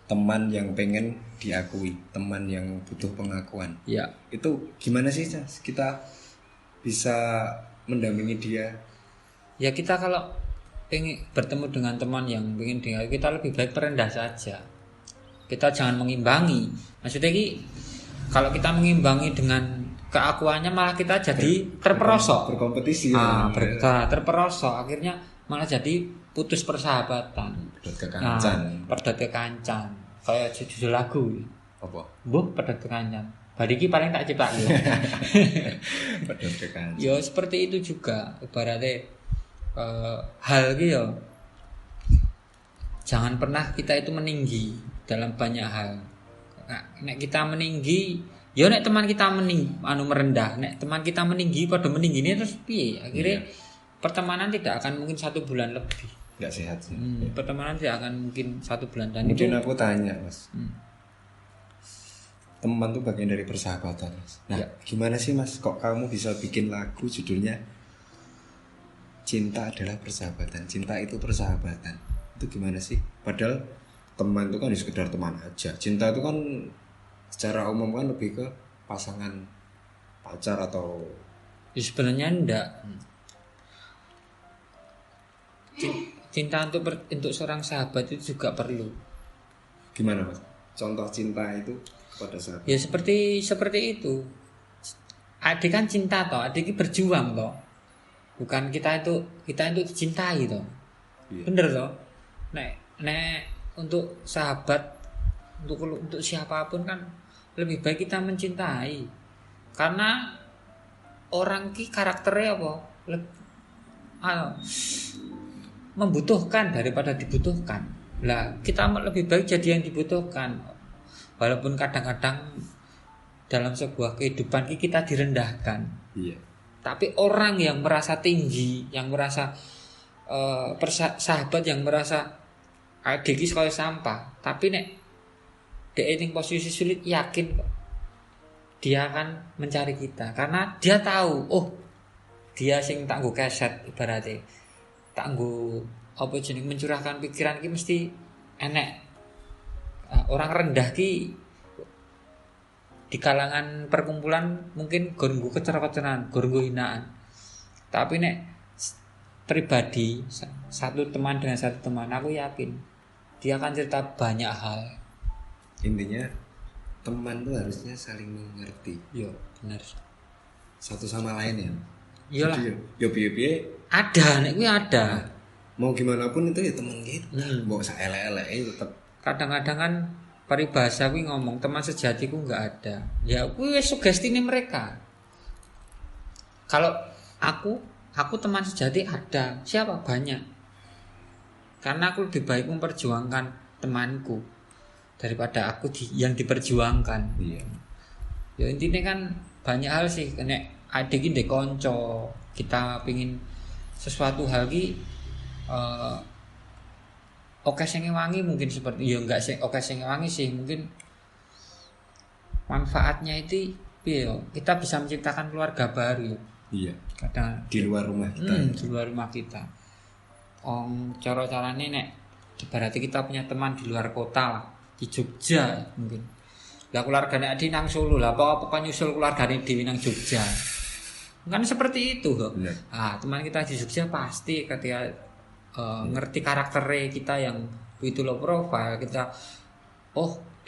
S1: Teman yang pengen diakui, teman yang butuh pengakuan.
S2: Ya.
S1: Itu gimana sih Mas? Kita bisa mendampingi dia?
S2: Ya kita kalau pengen bertemu dengan teman yang pengen dengar kita lebih baik merendah saja. Kita jangan mengimbangi. Maksudnya ki kalau kita mengimbangi dengan keakuannya malah kita jadi terperosok.
S1: Berkompetisi
S2: terperosok akhirnya malah jadi putus persahabatan.
S1: Pedot kekancan.
S2: Pedot kekancan. Kayak judul lagu.
S1: Apa?
S2: Mbuh pedot kekancan. Bariki paling tak ciptake.
S1: Pedot kekancan.
S2: Ya seperti itu juga ibaratnya hal gitu ya. Jangan pernah kita itu meninggi dalam banyak hal. Nek kita meninggi, ya nek teman kita merendah, nek teman kita meninggi pada meninggi ini terus piye? Akhirnya pertemanan tidak akan mungkin 1 bulan lebih.
S1: Enggak sehat sih.
S2: Pertemanan tidak akan mungkin 1 bulan dan
S1: Mungkin
S2: itu
S1: aku tanya Mas. Teman tuh bagian dari persahabatan Mas. Nah, gimana sih Mas kok kamu bisa bikin lagu judulnya Cinta adalah Persahabatan, Cinta itu Persahabatan? Itu gimana sih? Padahal teman itu kan sekedar teman aja. Cinta itu kan secara umum kan lebih ke pasangan pacar atau
S2: ya sebenarnya enggak. Cinta untuk seorang sahabat itu juga perlu.
S1: gimana Mas? Contoh cinta itu kepada sahabat.
S2: Ya seperti itu. Adik kan cinta toh, adik ini berjuang toh. Bukan kita itu dicintai toh.
S1: Iya.
S2: Bener toh? Nek untuk sahabat untuk siapapun kan lebih baik kita mencintai. Karena orang ki karakternya apa? Membutuhkan daripada dibutuhkan. Lah, kita lebih baik jadi yang dibutuhkan. Walaupun kadang-kadang dalam sebuah kehidupan kita direndahkan.
S1: Iya.
S2: Tapi orang yang merasa tinggi, yang merasa sahabat yang merasa adik iki kaya sampah, tapi nek dhek ning posisi sulit yakin kok dia akan mencari kita karena dia tahu, oh dia sing tak nggo keset ibaratnya. Tak nggo apa jeneng mencurahkan pikiran ki mesti enek. Orang rendah ki di kalangan perkumpulan mungkin gon nggo kecer-keceran, gon nggo hinaan. Tapi nek pribadi satu teman dengan satu teman, aku yakin dia akan cerita banyak hal.
S1: Intinya teman tuh harusnya saling mengerti.
S2: Yo, benar.
S1: Satu sama lain ya.
S2: Iyalah.
S1: Yo piye-piye
S2: Ada, nek kuwi ada.
S1: Mau gimana pun itu ya teman kita. Mau saelek-elek tetap.
S2: Kadang-kadang kan paribasa kuwi ngomong teman sejatiku enggak ada. Ya kuwi wis sugestine mereka. Kalau aku teman sejati ada. Siapa? Banyak. Karena aku lebih baik memperjuangkan temanku daripada aku yang diperjuangkan.
S1: Iya.
S2: Ya intinya kan banyak hal sih. Nek adik iki ndek kanca, kita pingin sesuatu hal ki oke sing wangi mungkin seperti ya enggak sih oke sing wangi sih mungkin manfaatnya itu piye kita bisa menciptakan keluarga baru.
S1: Iya.
S2: Kadang
S1: Di luar rumah kita.
S2: di luar rumah kita. Cara-carane nek berarti kita punya teman di luar kota lah, di Jogja mungkin. Lah keluargane Adi nang Solo lah, apa nyusul keluargane Dewi nang Jogja. Kan seperti itu kok. Teman kita di Jogja pasti ketika ngerti karakternya kita yang itu low profile, kita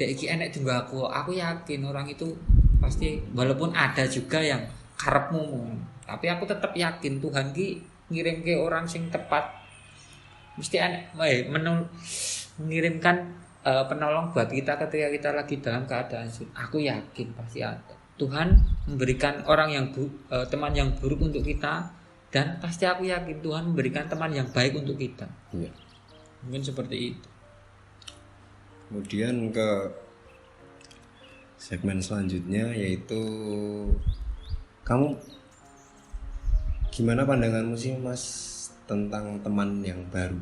S2: dek iki enek juga aku yakin orang itu pasti, walaupun ada juga yang karepmu, tapi aku tetap yakin Tuhan ki ngirim ke orang sing tepat, mesti mengirimkan penolong buat kita ketika kita lagi dalam keadaan sulit. Aku yakin pasti ada. Tuhan memberikan orang yang teman yang buruk untuk kita, dan pasti aku yakin Tuhan memberikan teman yang baik untuk kita.
S1: Iya.
S2: Mungkin seperti itu.
S1: Kemudian ke segmen selanjutnya, yaitu kamu gimana pandanganmu sih Mas tentang teman yang baru?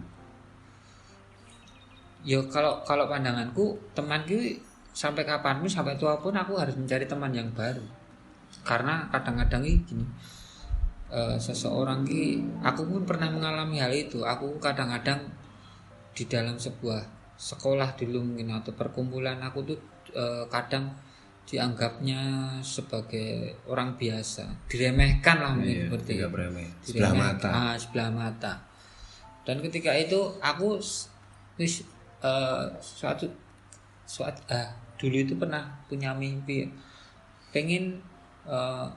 S2: Ya kalau pandanganku, teman ki sampai kapanpun, sampai tua pun aku harus mencari teman yang baru. Karena kadang-kadang gini, seseorang ki, aku pun pernah mengalami hal itu. Aku kadang-kadang di dalam sebuah sekolah dulu mungkin atau perkumpulan, aku tuh kadang dianggapnya sebagai orang biasa, diremehkan lah mungkin, seperti itu. Sebelah mata. Dan ketika itu aku dulu itu pernah punya mimpi pengen orang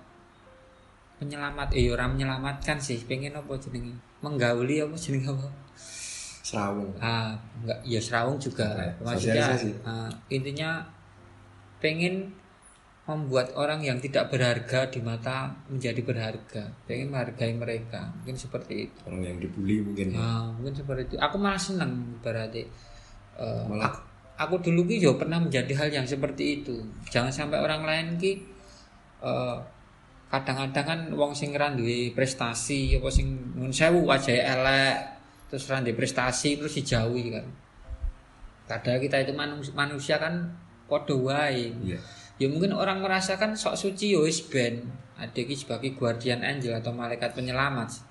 S2: menyelamatkan sih, pengen apa jenenge, menggauli apa jenenge apa,
S1: Serawung.
S2: Enggak, ya serawung juga. Maksudnya intinya pengen membuat orang yang tidak berharga di mata menjadi berharga, pengen menghargai mereka, mungkin seperti itu.
S1: Orang yang dibully mungkin.
S2: Mungkin seperti itu. Aku malah senang berarti. Aku dulu ki juga pernah menjadi hal yang seperti itu. Jangan sampai orang lain ki kadang-kadang kan wong sing ra duwe prestasi apa sing nun sewu wajahe elek terus ra duwe prestasi terus dijauhi kan. Padahal kita itu manusia kan padha wae.
S1: Iya.
S2: Ya mungkin orang merasakan sok suci ya wis ben ada ki sebagai guardian angel atau malaikat penyelamat.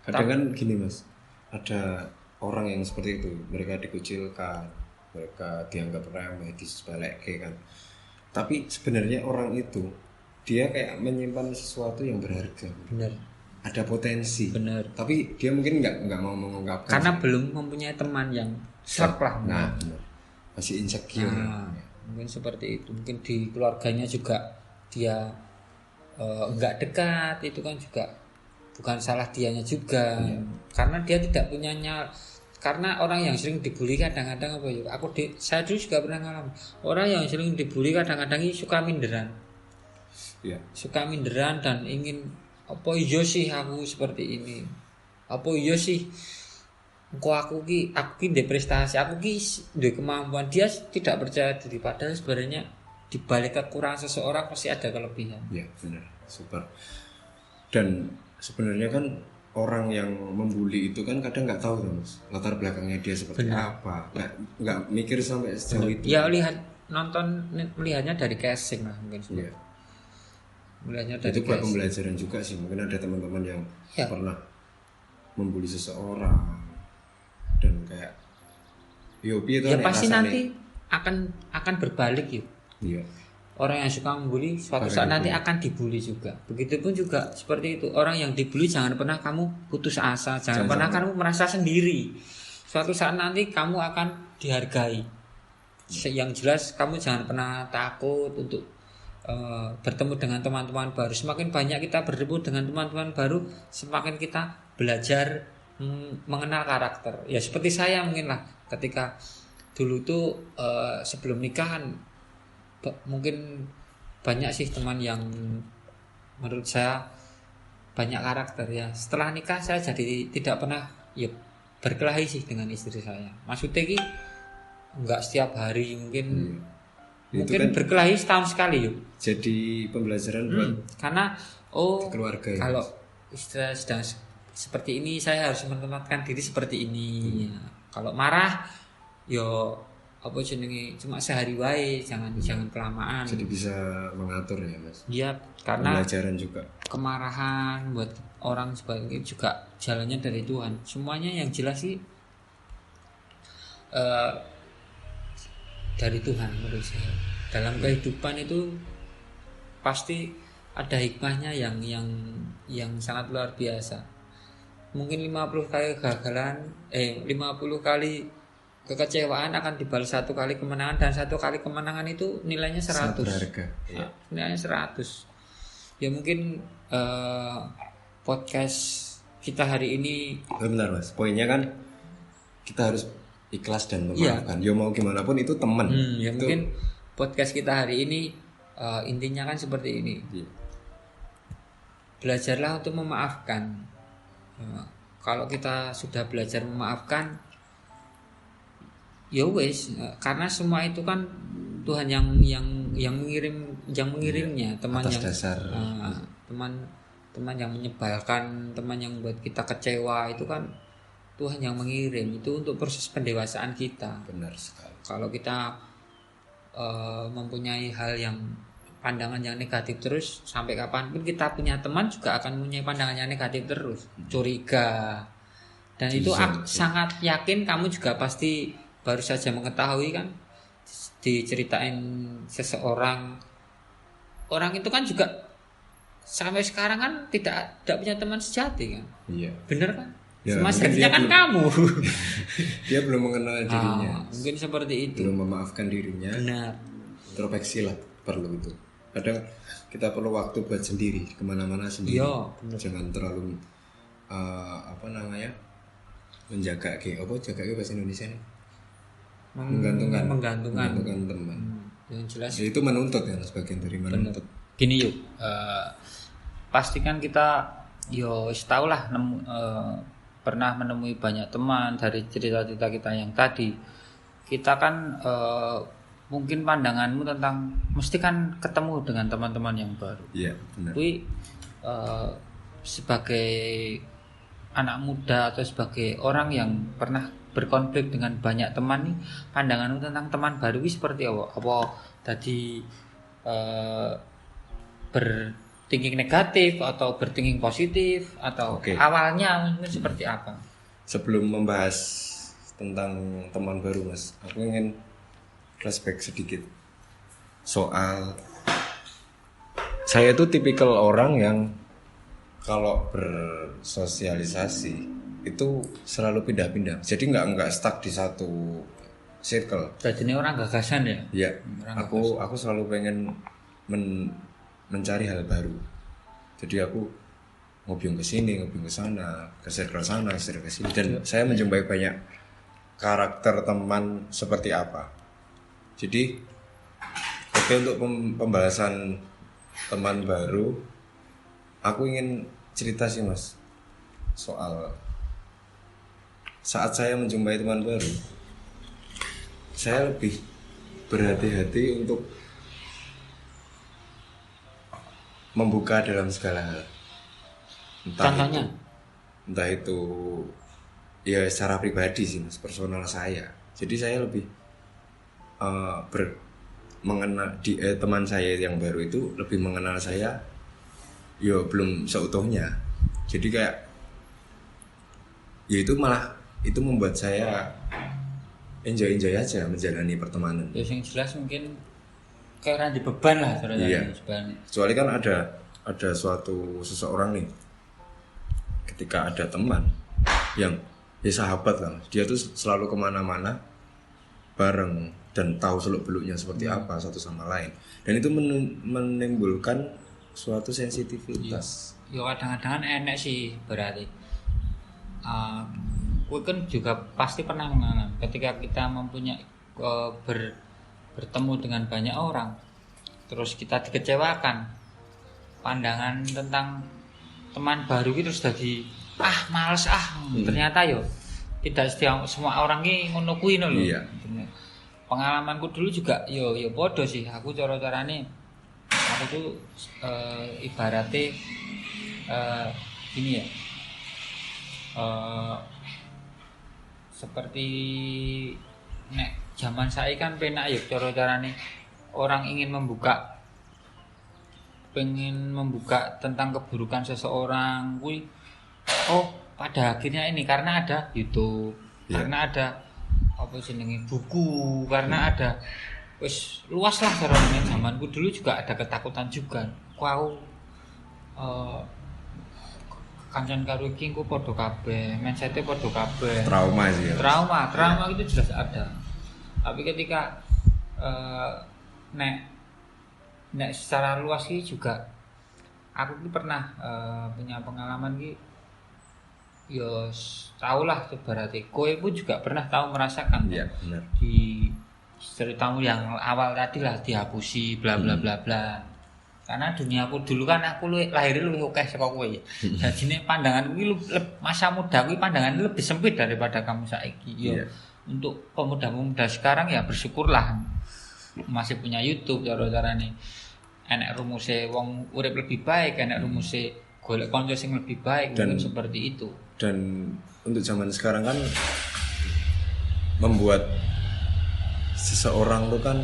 S1: Kadang kan gini Mas, ada orang yang seperti itu, mereka dikucilkan, mereka dianggap remeh, disebelekkan kan. Tapi sebenarnya orang itu dia kayak menyimpan sesuatu yang berharga.
S2: Benar.
S1: Ada potensi.
S2: Benar.
S1: Tapi dia mungkin nggak mau mengungkapkan.
S2: Karena belum mempunyai teman yang serp lah.
S1: Nah, benar. Masih insecure.
S2: Mungkin seperti itu. Mungkin di keluarganya juga dia nggak dekat, itu kan juga bukan salah dianya juga. Karena dia tidak punya karena orang yang sering dibully kadang-kadang apa ya? Saya dulu juga pernah ngalamin. Orang yang sering dibully kadang-kadang suka minderan.
S1: Iya.
S2: Suka minderan dan ingin apa iya sih aku seperti ini. Apa iya sih aku ki ndek prestasi, aku ki ndek kemampuan. Dia tidak percaya diri, padahal sebenarnya di balik kekurangan seseorang pasti ada kelebihan.
S1: Iya, benar. Super. Dan sebenarnya kan orang yang membuli itu kan kadang nggak tahu Mas, latar belakangnya dia seperti apa. Nggak mikir sampai sejauh itu.
S2: Ya melihatnya dari casing lah mungkin. Iya. Melihatnya dari
S1: itu buat pembelajaran juga sih. Mungkin ada teman-teman yang pernah membuli seseorang dan kayak
S2: ya pasti nanti akan berbalik yuk.
S1: Iya.
S2: Orang yang suka membuli suatu saat nanti akan dibully juga. Begitupun juga seperti itu. Orang yang dibully jangan pernah kamu putus asa, jangan pernah kamu merasa sendiri. Suatu saat nanti kamu akan dihargai. Yang jelas kamu jangan pernah takut untuk bertemu dengan teman-teman baru. Semakin banyak kita bertemu dengan teman-teman baru, semakin kita belajar mengenal karakter. Ya seperti saya mungkin lah, ketika dulu tuh sebelum nikahan mungkin banyak sih teman yang menurut saya banyak karakter ya. Setelah nikah saya jadi tidak pernah ya berkelahi sih dengan istri saya. Maksudnya ki enggak setiap hari, mungkin kan berkelahi setahun sekali yuk.
S1: Jadi pembelajaran buat
S2: karena
S1: keluarga ya.
S2: Kalau istri sedang seperti ini, saya harus menempatkan diri seperti ini. Ya. Kalau marah, yo apa jenenge cuma sehari wae, jangan kelamaan.
S1: Jadi bisa mengatur ya Mas.
S2: Iya, karena
S1: pelajaran juga.
S2: Kemarahan buat orang sebagai juga jalannya dari Tuhan. Semuanya yang jelas sih dari Tuhan menurut saya. Dalam kehidupan itu pasti ada hikmahnya yang sangat luar biasa. Mungkin 50 kali kegagalan, 50 kali kekecewaan akan dibalas 1 kali kemenangan, dan 1 kali kemenangan itu nilainya 100.
S1: Berharga. Iya.
S2: Nilainya 100. Ya mungkin podcast kita hari ini
S1: Bentar Mas, poinnya kan kita harus ikhlas dan memaafkan. Ya mau gimana pun itu teman.
S2: ya
S1: itu,
S2: mungkin podcast kita hari ini intinya kan seperti ini.
S1: iya.
S2: Belajarlah untuk memaafkan. Kalau kita sudah belajar memaafkan, ya wes, karena semua itu kan Tuhan yang mengirimnya, teman
S1: Atas
S2: yang
S1: dasar
S2: teman yang menyebalkan, teman yang buat kita kecewa, itu kan Tuhan yang mengirim. Itu untuk proses pendewasaan kita.
S1: Benar sekali.
S2: Kalau kita mempunyai hal yang pandangan yang negatif terus, sampai kapanpun kita punya teman juga akan mempunyai pandangan yang negatif terus, curiga. Dan itu sangat yakin kamu juga pasti baru saja mengetahui kan, diceritain seseorang, orang itu kan juga sampai sekarang kan tidak punya teman sejati kan.
S1: Iya.
S2: Bener kan?
S1: Ya,
S2: Mas jadinya kan kamu.
S1: Dia belum mengenal dirinya.
S2: Mungkin seperti itu.
S1: Belum memaafkan dirinya.
S2: Benar.
S1: Introspeksi lah perlu itu. Kadang kita perlu waktu buat sendiri, kemana-mana sendiri.
S2: Iya, bener.
S1: Jangan terlalu menjaga jaga bahasa Indonesia nih. Menggantungkan teman.
S2: Yang jelas.
S1: Ya, itu menuntut ya, sebagian dari menuntut.
S2: Gini yuk, pastikan kita tahu lah pernah menemui banyak teman. Dari cerita-cerita kita yang tadi, kita kan mungkin pandanganmu tentang mesti kan ketemu dengan teman-teman yang baru.
S1: Iya, benar.
S2: Tapi sebagai anak muda atau sebagai orang yang pernah berkonflik dengan banyak teman nih, pandanganmu tentang teman baru ini seperti apa? Apa tadi berthinking negatif atau berthinking positif, atau awalnya mungkin seperti apa?
S1: Sebelum membahas tentang teman baru Mas, aku ingin flashback sedikit soal saya itu tipikal orang yang kalau bersosialisasi itu selalu pindah-pindah, jadi nggak stuck di satu circle.
S2: Jadi ini orang gagasan ya?
S1: Iya. Aku selalu pengen mencari hal baru. Jadi aku ngobrol ke sini, ngobrol ke sana, ke circle sana, ke circle sini, dan saya menjumpai banyak karakter teman seperti apa. Jadi untuk pembahasan teman baru, aku ingin cerita sih Mas soal saat saya menjumpai teman baru, saya lebih berhati-hati untuk membuka dalam segala hal. Entah itu ya secara pribadi sih Mas, personal saya. Jadi saya lebih mengenal teman saya yang baru itu lebih mengenal saya belum seutuhnya. Jadi kayak ya itu membuat saya enjoy aja menjalani pertemanan.
S2: Ya yang jelas mungkin kayak orang dibeban lah sebenarnya.
S1: Iya. Kecuali kan ada suatu seseorang nih, ketika ada teman yang sahabat lah, dia tuh selalu kemana-mana bareng dan tahu seluk-beluknya seperti apa satu sama lain, dan itu menimbulkan suatu sensitivitas.
S2: Ya kadang-kadang enek sih berarti. Gue kan juga pasti pernah mengalami ketika kita mempunyai bertemu dengan banyak orang, terus kita dikecewakan, pandangan tentang teman baru itu sudah males ternyata tidak semua orang ini ngono kuwi lho.
S1: Iya.
S2: Pengalamanku dulu juga yo bodoh sih, aku cara-carane aku tuh ibaratnya ini ya, seperti nek zaman saya kan penak ya cara-carane orang pengen membuka tentang keburukan seseorang kuwi, pada akhirnya ini karena ada YouTube, karena ada apa jenenge buku, karena ada wis luas lah carane. Zamanku dulu juga ada ketakutan juga. Aku kancan karo iki engko padha kabeh, mindset-e padha kabeh.
S1: Trauma sih ya.
S2: Trauma itu jelas ada. Tapi ketika nek secara luas sih juga aku ki pernah punya pengalaman ki yo tau lah berarti kowe pun juga pernah tahu merasakan
S1: Iya, benar.
S2: di ceritamu yang awal tadi lah dihapusi bla bla bla bla. Karena dunia aku dulu kan aku lahir lu oke saka kowe. Jadi pandangan kuwi masa muda kuwi pandangan lebih sempit daripada kamu saiki. Yo untuk pemuda-pemuda sekarang ya bersyukurlah masih punya YouTube cara-carane. Enek rumuse wong urip lebih baik, enek rumuse golek kanca sing lebih baik, mungkin seperti itu.
S1: Dan untuk zaman sekarang kan membuat seseorang tuh kan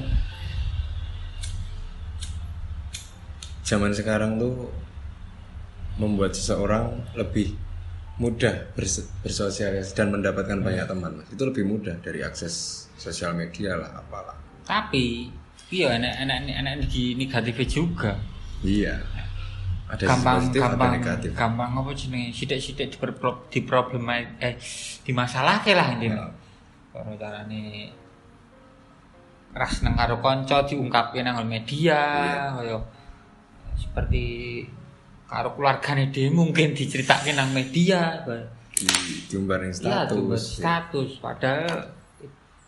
S1: zaman sekarang tuh membuat seseorang lebih mudah bersosialisasi dan mendapatkan banyak teman. Itu lebih mudah dari akses sosial media lah apalah.
S2: Tapi iya enak di negatifnya juga.
S1: Iya. Ada
S2: gampang
S1: positif, ada negatif.
S2: Gampang apa jenenge sithik-sithik dimasalahke lah intine. Karo carane ras nang karo kanca diungkapke nang media kaya seperti karo keluargane dhewe mungkin diceritake nang media
S1: diumbar ning status.
S2: Padahal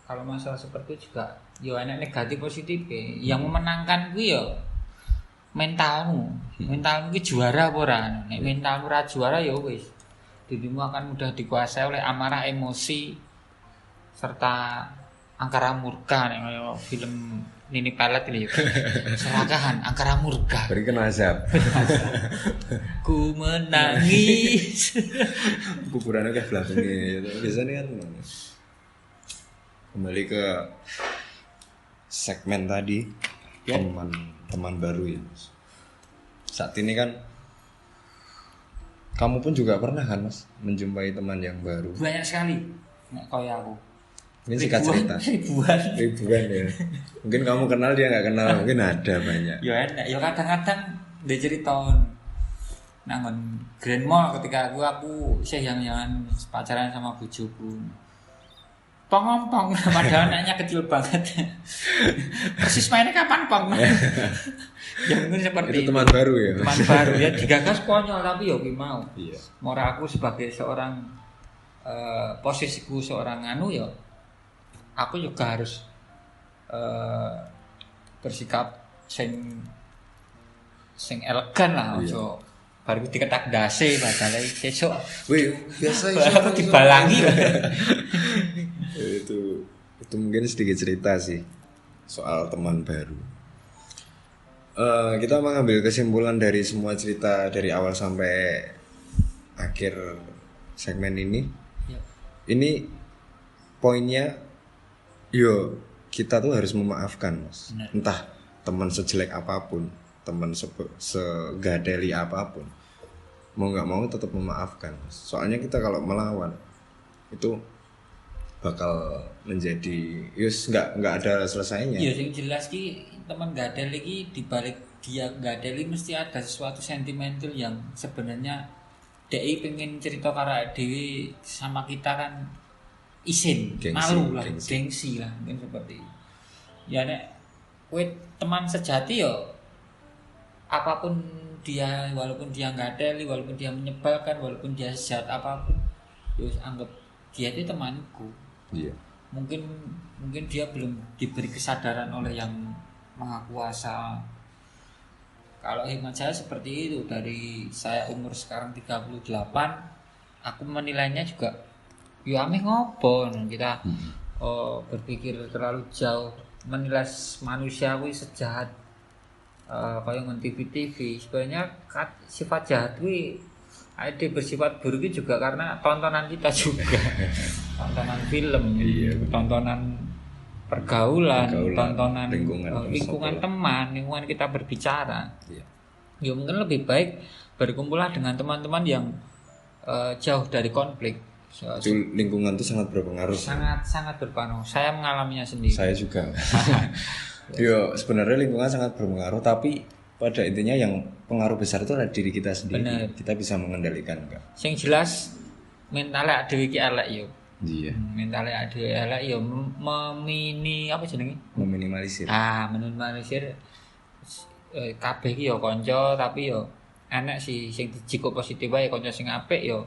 S2: kalau masalah seperti itu juga yo enak negatif positif yang memenangkan kuwi yo mentalmu ki juara apa ora nek mentalmu ora juara ya wis dirimu akan mudah dikuasai oleh amarah emosi serta angkara murka nek kaya film Nini Pelet iki serakahan angkara murka
S1: berikan azab
S2: ku menangis
S1: kuburannya kayak belakangnya biasanya kan kembali ke segmen tadi teman baru ya. Saat ini kan kamu pun juga pernah kan Mas menjumpai teman yang baru.
S2: Banyak sekali nek kaya aku.
S1: Ini singkat cerita. Ribuan ya. Mungkin kamu kenal dia nggak kenal, mungkin ada banyak.
S2: Ya enak, ya kadang-kadang dia cerita nangon Grand Mall ketika aku yang pacaran sama bojoku. Pong padahal anaknya kecil banget. Persis mainnya kapan pong? Ya mungkin seperti
S1: itu teman baru ya.
S2: Teman baru ya digagas konyol tapi ya mau.
S1: Iya.
S2: Moral aku sebagai seorang posisiku seorang ya aku juga harus bersikap sing elegan lah ojo baru diketak dase padahal sesuk
S1: wih biasa
S2: aku dibalangi.
S1: itu mungkin sedikit cerita sih soal teman baru. Kita mengambil kesimpulan dari semua cerita dari awal sampai akhir segmen ini. Ini poinnya, yo kita tuh harus memaafkan Mas. Entah teman sejelek apapun, teman segadeli apapun, mau nggak mau tetap memaafkan Mas. Soalnya kita kalau melawan itu bakal menjadi nggak ada selesainya.
S2: Iya sing jelas ki teman gadel iki dibalik dia gadel mesti ada sesuatu sentimental yang sebenarnya DI pengen cerita karo dhewe sama kita kan isin, malu lah, gengsi lah mungkin seperti itu. Ya nek kowe teman sejati yo apapun dia, walaupun dia gadel, walaupun dia menyebalkan, walaupun dia sejahat apapun, yo anggap dia itu temanku.
S1: Iya.
S2: Mungkin dia belum diberi kesadaran oleh yang Maha Kuasa. Kalau hemat saya seperti itu. Dari saya umur sekarang 38, aku menilainya juga ya ameh ngopo kita berpikir terlalu jauh menilai manusia kuwi sejahat kaya ngon TV. Sebenarnya sifat jahat kuwi ada bersifat buruk juga karena tontonan kita juga. Tontonan film, tontonan pergaulan, tontonan lingkungan teman, lingkungan kita berbicara. Ya mungkin lebih baik berkumpullah dengan teman-teman yang jauh dari konflik.
S1: Lingkungan itu sangat berpengaruh.
S2: Sangat berpengaruh. Saya mengalaminya sendiri.
S1: Saya juga. Yo sebenarnya lingkungan sangat berpengaruh, tapi pada intinya yang pengaruh besar itu adalah diri kita sendiri.
S2: Bener.
S1: Kita bisa mengendalikan enggak?
S2: Sing jelas mentale dhewe iki elek yo.
S1: Iya.
S2: Mentale dhewe elek yo memini apa jenenge?
S1: Meminimalisir.
S2: Minimalisir kabeh iki yo kanca tapi yo enek sih sing dijiko positif wae kanca sing apik yo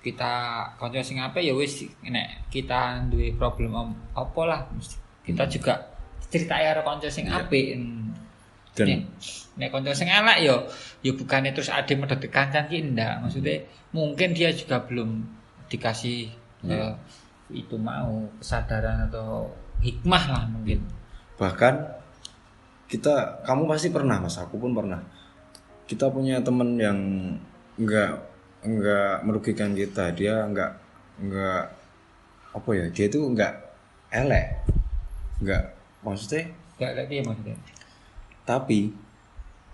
S2: kita kanca sing apik ya wis nek kita duwe problem apa lah kita juga ceritai karo kanca sing apik.
S1: Dan
S2: nek kanca sing elek ya bukannya terus ade medhot kancan ki ndak, maksudnya mungkin dia juga belum dikasih itu mau kesadaran atau hikmah lah mungkin.
S1: bahkan kamu pasti pernah Mas, aku pun pernah. Kita punya teman yang enggak merugikan kita, dia enggak apa ya, dia itu enggak elek, enggak maksudnya
S2: Enggak lagi ya maksudnya.
S1: tapi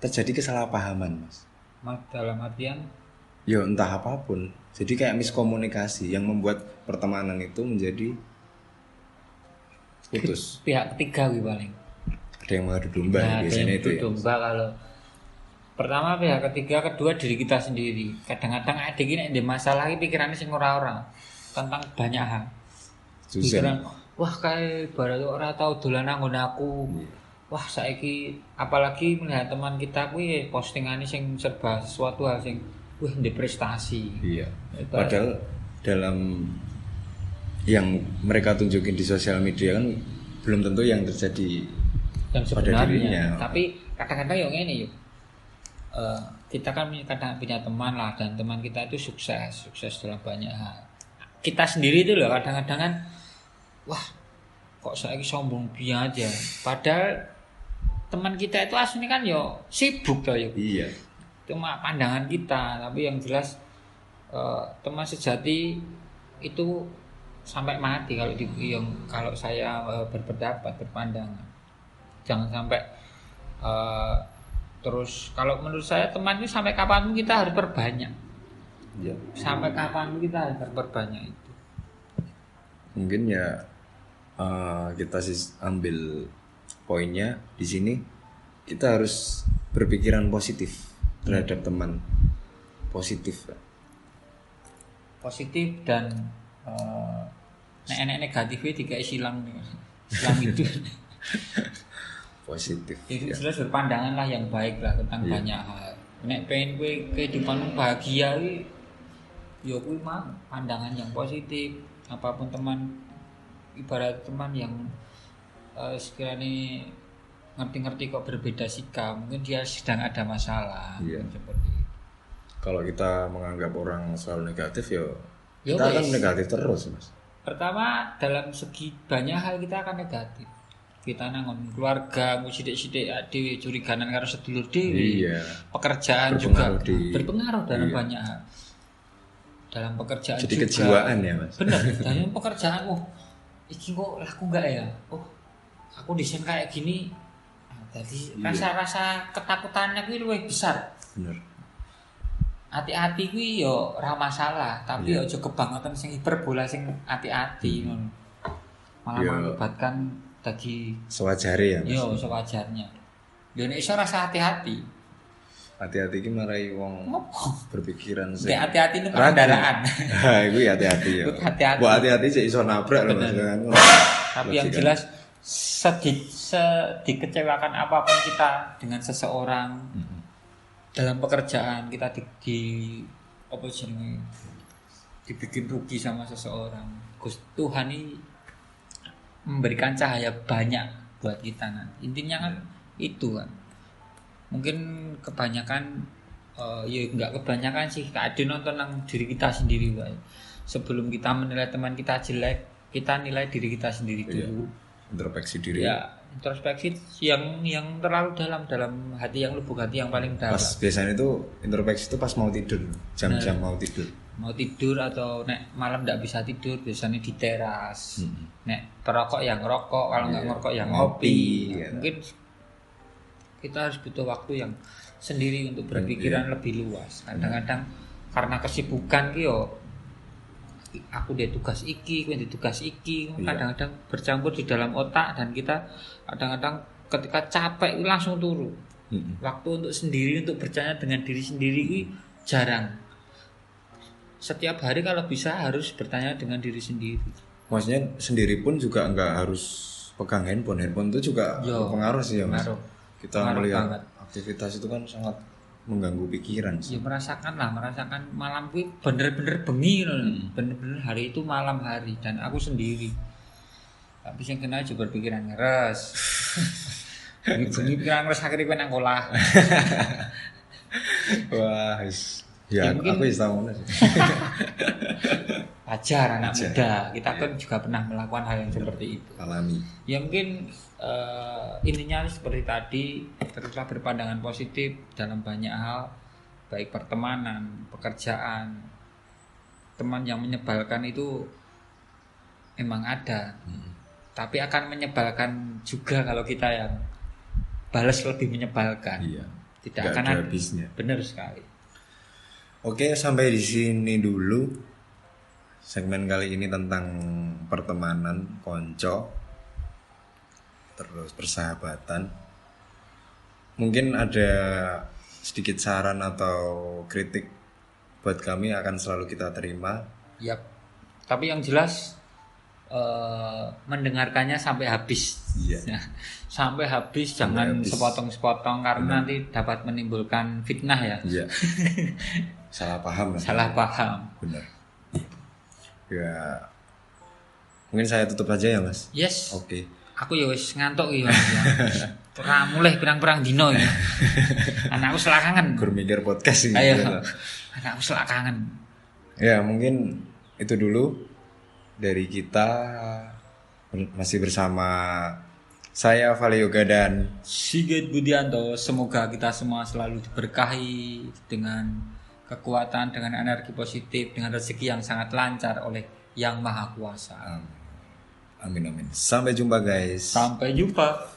S1: terjadi kesalahpahaman Mas.
S2: Dalam artian
S1: Ya entah apapun, jadi kayak miskomunikasi yang membuat pertemanan itu menjadi putus.
S2: pihak ketiga wi paling.
S1: Ada yang mengadu domba biasanya itu ya.
S2: Domba kalau pertama pihak ketiga, kedua diri kita sendiri. Kadang-kadang ada gini ada masalah ini pikirannya sing ora-ora tentang banyak hal. Pikiran, wah kayak baru orang tahu dolanan nggon aku. Wah saiki apalagi melihat teman kita kuwi postingannya sing serba sesuatu hal sing wah prestasi.
S1: Iya. Padahal dalam yang mereka tunjukin di sosial media kan belum tentu yang terjadi
S2: yang
S1: pada dirinya.
S2: sebenarnya. Tapi kadang-kadang yang ini yuk. Kita kan kadang punya teman lah, dan teman kita itu sukses dalam banyak hal. Kita sendiri itu loh kadang-kadang kan, wah kok saya sombong dia aja. Padahal teman kita itu aslinya kan yo sibuk loh yuk.
S1: Iya.
S2: Cuma pandangan kita, tapi yang jelas teman sejati itu sampai mati kalau saya berpendapat berpandangan. Jangan sampai terus kalau menurut saya teman itu sampai kapanpun kita harus perbanyak.
S1: Ya.
S2: Sampai kapanpun kita harus perbanyak itu.
S1: Mungkin ya kita sih ambil poinnya di sini, kita harus berpikiran positif terhadap teman, positif dan nek negatifnya dikai silang itu. Positif.
S2: Jadi jelas berpandangan lah yang baik lah tentang banyak hal. Nek pengen gue kehidupan bahagia ya gue mah pandangan yang positif. Apapun teman, ibarat teman yang sekiranya ngerti-ngerti kok berbeda sikap, mungkin dia sedang ada masalah. Seperti itu.
S1: Kalau kita menganggap orang selalu negatif ya kita
S2: wes.
S1: akan negatif terus Mas.
S2: Pertama dalam segi banyak hal kita akan negatif. Kita nangon keluarga, sidik-sidik dhewe curiganan karo sedulur dhewe.
S1: Iya.
S2: Pekerjaan juga berpengaruh dalam banyak hal. Dalam pekerjaan
S1: jadi
S2: juga.
S1: kejiwaan ya Mas.
S2: Benar, dalam pekerjaan iki kok laku enggak ya? Aku desain kayak gini. Jadi rasa-rasa ketakutannya kuwi luwih besar.
S1: Bener.
S2: Hati-hati kuwi yo ora masalah, tapi yo aja kebangetan sing hiperbola sing hati-hati ngono. Malah mengakibatkan tadi
S1: sewajarnya ya Mas.
S2: Yo sewajarnya. Yo nek iso rasa hati-hati.
S1: Hati-hati ki marai wong berpikiran sing
S2: hati-hati ning kendaraan.
S1: Ha iku hati-hati ya.
S2: Hati-hati.
S1: Mbok hati-hati sik iso nabrak lho Mas.
S2: Tapi yang jelas dikecewakan apapun kita dengan seseorang dalam pekerjaan kita apa jenenge dibikin rugi sama seseorang. Tuhan ini memberikan cahaya banyak buat kita nanti. Intinya kan itu kan. Mungkin kebanyakan ya enggak kebanyakan sih, ada nonton nang diri kita sendiri wae. Sebelum kita menilai teman kita jelek, kita nilai diri kita sendiri dulu.
S1: Introspeksi diri.
S2: Ya, introspeksi yang terlalu dalam hati, yang lubuk hati yang paling dalam.
S1: Pas biasanya itu introspeksi itu pas mau tidur, jam-jam mau tidur.
S2: Mau tidur atau nek malam enggak bisa tidur biasanya di teras. Nek perokok yang ngerokok, kalau enggak ngerokok yang ngopi. Mungkin kita harus butuh waktu yang sendiri untuk berpikiran lebih luas. Kadang-kadang karena kesibukan ki aku dia tugas iki, kowe dia tugas iki, kadang-kadang bercampur di dalam otak, dan kita kadang-kadang ketika capek langsung turu.
S1: Mm-mm.
S2: Waktu untuk sendiri, untuk bercanda dengan diri sendiri ini jarang. Setiap hari kalau bisa harus bertanya dengan diri sendiri.
S1: Maksudnya sendiri pun juga nggak harus pegang handphone itu juga
S2: Yo,
S1: berpengaruh sih ya mas.
S2: pengaruh.
S1: Kita
S2: Pengaruh
S1: melihat
S2: banget.
S1: aktivitas itu kan sangat mengganggu pikiran
S2: Ya
S1: sih.
S2: merasakan malam itu bener-bener bengi loh. Bener-bener hari itu malam hari dan aku sendiri. Tapi yang kena juga berpikiran ngeres. Bengi pikiran ngeres akhirnya kena ngolah.
S1: Wah, ya
S2: Ya, mungkin-
S1: aku tahu mana sih.
S2: Wajar anak
S1: Wajar.
S2: muda. Kita kan juga pernah melakukan hal yang seperti itu.
S1: Alami.
S2: Ya mungkin intinya seperti tadi, teruslah berpandangan positif dalam banyak hal, baik pertemanan, pekerjaan. Teman yang menyebalkan itu emang ada, tapi akan menyebalkan juga kalau kita yang balas lebih menyebalkan.
S1: Iya.
S2: Tidak
S1: Nggak
S2: akan
S1: ada
S2: ada
S1: habisnya.
S2: Benar sekali.
S1: Oke, sampai di sini dulu segmen kali ini tentang pertemanan, konco, terus persahabatan. Mungkin ada sedikit saran atau kritik buat kami akan selalu kita terima.
S2: Yap. Tapi yang jelas mendengarkannya sampai habis.
S1: Iya.
S2: Ya, sampai habis,
S1: Sampai
S2: jangan
S1: habis.
S2: sepotong-sepotong karena nanti dapat menimbulkan fitnah ya.
S1: Iya. Salah paham lah.
S2: Salah paham.
S1: Benar. Ya. Mungkin saya tutup aja ya, Mas.
S2: Yes.
S1: Oke.
S2: Aku ya wis ngantuk iki, Mas. Ora mulai pirang-pirang dino iki. Anakku selakangen.
S1: Gur mikir podcast ini.
S2: Ayo. Anakku selakangen.
S1: Ya, mungkin itu dulu dari kita, masih bersama saya Vale Yoga dan
S2: Sigit Budianto, semoga kita semua selalu diberkahi dengan kekuatan, dengan energi positif, dengan rezeki yang sangat lancar oleh Yang Maha Kuasa.
S1: Amin amin. Sampai jumpa guys.
S2: Sampai jumpa.